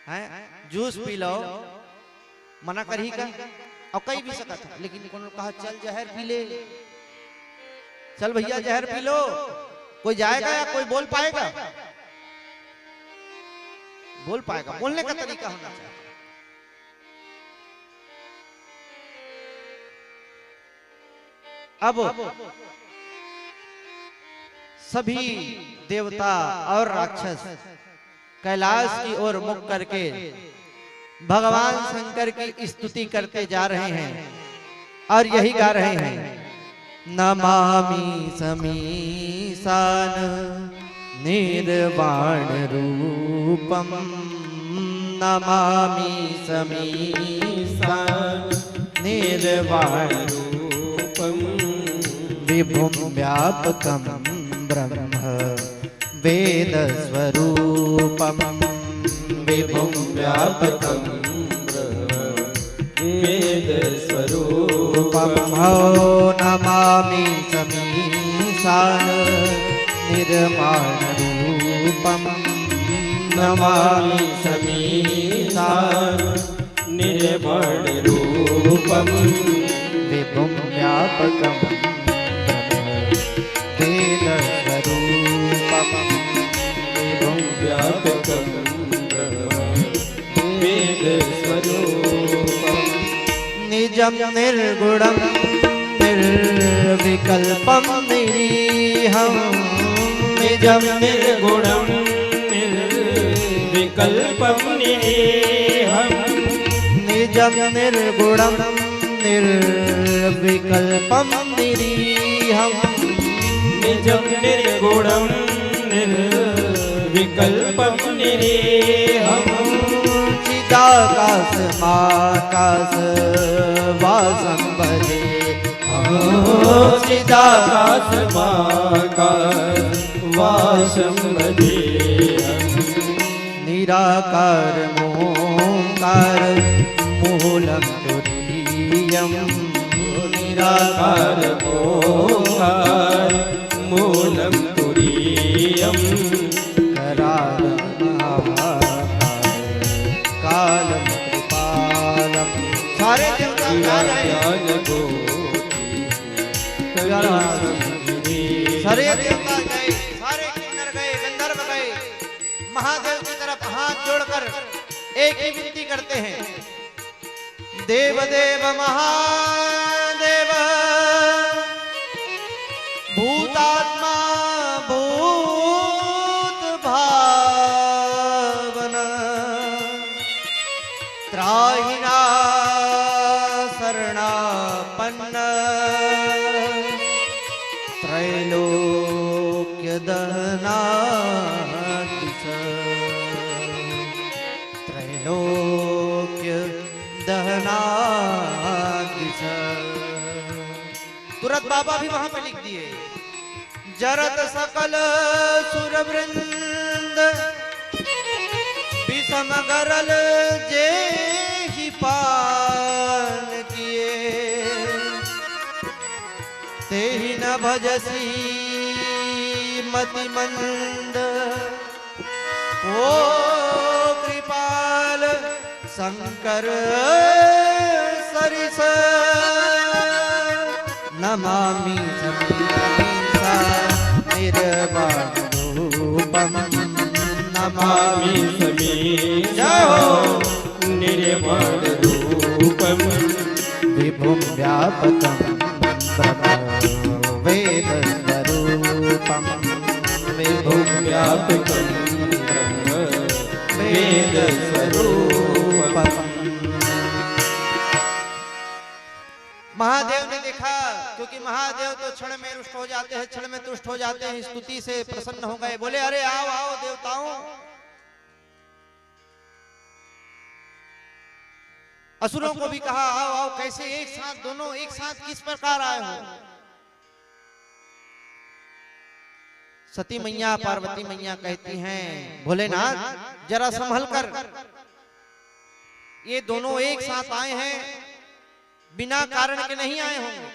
हैं, जूस पी लो, मना कर ही का? और कई भी सकता था, लेकिन उन्होंने कहा चल जहर पी ले, चल भैया जहर पी लो। कोई जाएगा या कोई बोल पाएगा? बोल पाएगा, बोलने का तरीका होना चाहिए। अब सभी देवता और राक्षस कैलाश की ओर मुख करके भगवान शंकर की स्तुति करते जा रहे हैं और यही गा रहे हैं, नमामि समीसान निर्वाण रूपम, नमामि समीसान निर्वाण रूपम, विभुं व्यापकं ब्रह्म वेद स्वरूपम, विभुं व्यापकं वेद स्वरूपम। नमामि समीसान समीसान निर्माण रूपम नमामि समीसान निर्मल रूपम विभुं व्यापकं वेद स्वरूपम विभुं व्यापकं वेद स्वरूपम निजं निर्गुणं निर्विकल्पं निरीहं निजं निर्गुणं निर्विकल्पं निरीहं निजं निर्गुणं निर्विकल्पं निरीहं निजं निर्गुणं निर्विकल्पं निरीहं चिदाकाशमाकाश वासं भजे चिदाकाशमाकाश वासं भजेऽहं निराकार मोंकार मूलं तुरीयं निराकार मोकार मूलं तुरीयं कालम कृपालम। सारे देवता गा रहे हैं। सारे देवता गए, सारे किन्नर गए, गंधर्व गए, महादेव की तरफ हाथ जोड़कर एक ही विनती करते हैं, देव देव महादेव भूतात्मा भूत भावन त्राहिना शरणापन्न त्रैलोक्य दहनादिश त्रैलोक्य दहनादिश। तुरंत बाबा भी वहां पे लिख दिए, जरत सकल सुरवृंद विषम गरल जे ही पान किए ते ही न भजसी मति मंद ओ कृपाल शंकर सरिस नमामि समीसा निर्वाण रूपम नमामि समीसा जय हो निर्मल रूपम विभुं व्यापकं ब्रह्म वेद स्वरूपम विभुं व्यापकं ब्रह्म वेद स्वरूपम। महादेव ने देखा, क्योंकि महादेव तो क्षण में रुष्ट हो जाते हैं, क्षण में तुष्ट हो जाते हैं, स्तुति से प्रसन्न हो गए, बोले अरे आओ आओ देवताओं। असुरों को भी कहा आओ आओ, कैसे एक साथ, दोनों एक साथ किस प्रकार आए हो। सती मैया पार्वती मैया कहती हैं, भोलेनाथ जरा संभल कर, ये दोनों एक साथ आए हैं, बिना कारण के नहीं आए होंगे।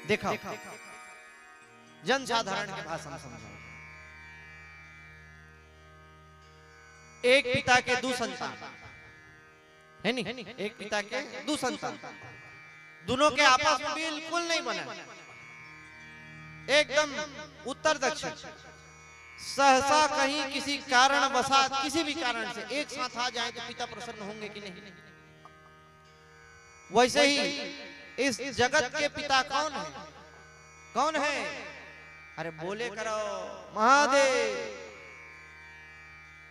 देखा जनसाधारण के भाषा में समझा, एक पिता के दो संतान है नहीं, एक पिता के दो संतान, दोनों के आपस में बिल्कुल नहीं बने, एकदम उत्तर दक्षिण, सहसा कहीं किसी कारण वसात, किसी भी कारण से एक साथ आ जाए तो पिता प्रसन्न होंगे कि नहीं। वैसे ही इस जगत के पिता कौन है? कौन है? अरे बोले करो महादेव।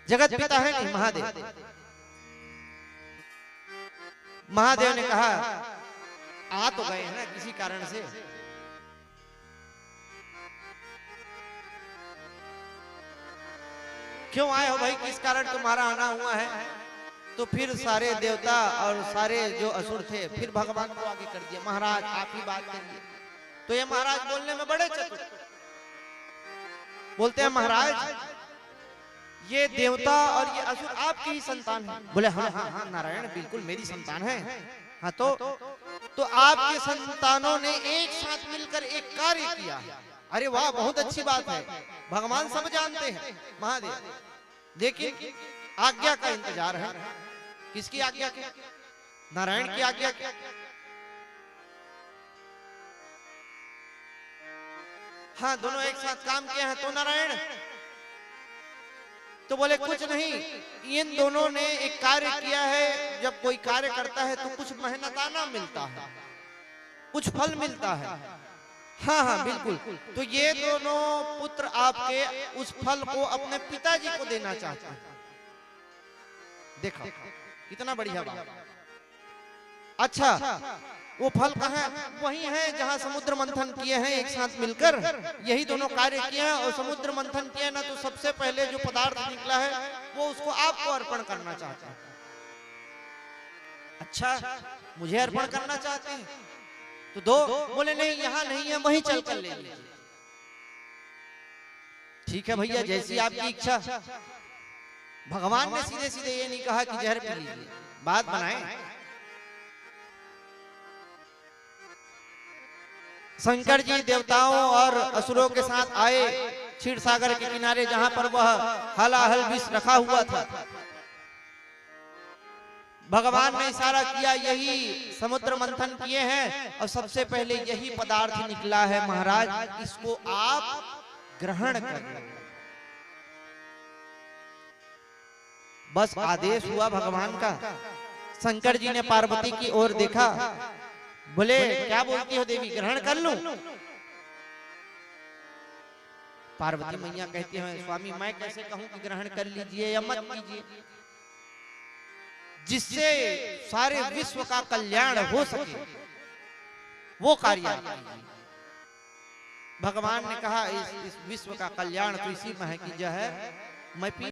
जगत पिता है नहीं महादेव। महादेव ने कहा आ तो गए हैं ना किसी कारण से, क्यों आए हो भाई, किस कारण तुम्हारा आना हुआ है? तो फिर सारे देवता और सारे जो असुर थे फिर भगवान को आगे कर दिया, महाराज आप ही बात करिए। तो ये महाराज बोलने में बड़े चतुर, बोलते हैं महाराज ये देवता और ये असुर आपकी ही संतान है। बोले हाँ हाँ हाँ नारायण बिल्कुल मेरी संतान है। हाँ तो तो आपके संतानों ने एक साथ मिलकर एक कार्य किया है। अरे वाह, बहुत अच्छी बात है। भगवान सब जानते हैं महादेव, लेकिन आज्ञा का इंतजार है। किसकी आज्ञा की? नारायण की आज्ञा की। हाँ, दोनों एक साथ काम किए हैं तो नारायण। तो बोले कुछ नहीं, इन दोनों ने एक कार्य किया है। जब कोई कार्य करता है तो कुछ मेहनताना मिलता है, कुछ फल मिलता है। हाँ हाँ बिल्कुल। तो ये दोनों पुत्र आपके उस फल को अपने पिताजी को देना चाहते हैं। देखो कितना बढ़िया बात। अच्छा, वो फल कहाँ है? वही है जहाँ समुद्र मंथन किए हैं एक साथ मिलकर, यही दोनों कार्य किए हैं। और समुद्र मंथन किया ना, तो सबसे पहले जो पदार्थ निकला है वो उसको आपको अर्पण करना चाहते हैं। अच्छा, मुझे अर्पण करना चाहते हैं तो दो। बोले नहीं, यहाँ नहीं है, वहीं चल कर ले लीजिए। ठीक है भैया, जैसी आपकी इच्छा। भगवान ने सीधे सीधे ये नहीं कहा कि जहर पी लीजिए, बात बनाए। शंकर जी देवताओं और असुरों के साथ आए क्षीर सागर के किनारे, जहां पर वह हलाहल विष रखा हुआ था। भगवान ने इशारा किया, यही समुद्र मंथन किए हैं और सबसे पहले यही पदार्थ निकला है महाराज, इसको आप ग्रहण करें। बस आदेश हुआ भगवान का। शंकर जी ने पार्वती की ओर देखा, बोले क्या बोलती हो देवी, ग्रहण कर लूं? पार्वती मैया कहती है, स्वामी मैं कैसे कहूं कि ग्रहण कर लीजिए या मत कीजिए, जिससे सारे विश्व का कल्याण हो सके वो कार्य कीजिए। भगवान ने कहा, इस विश्व का कल्याण तो इसी में है कि जहर मैं पी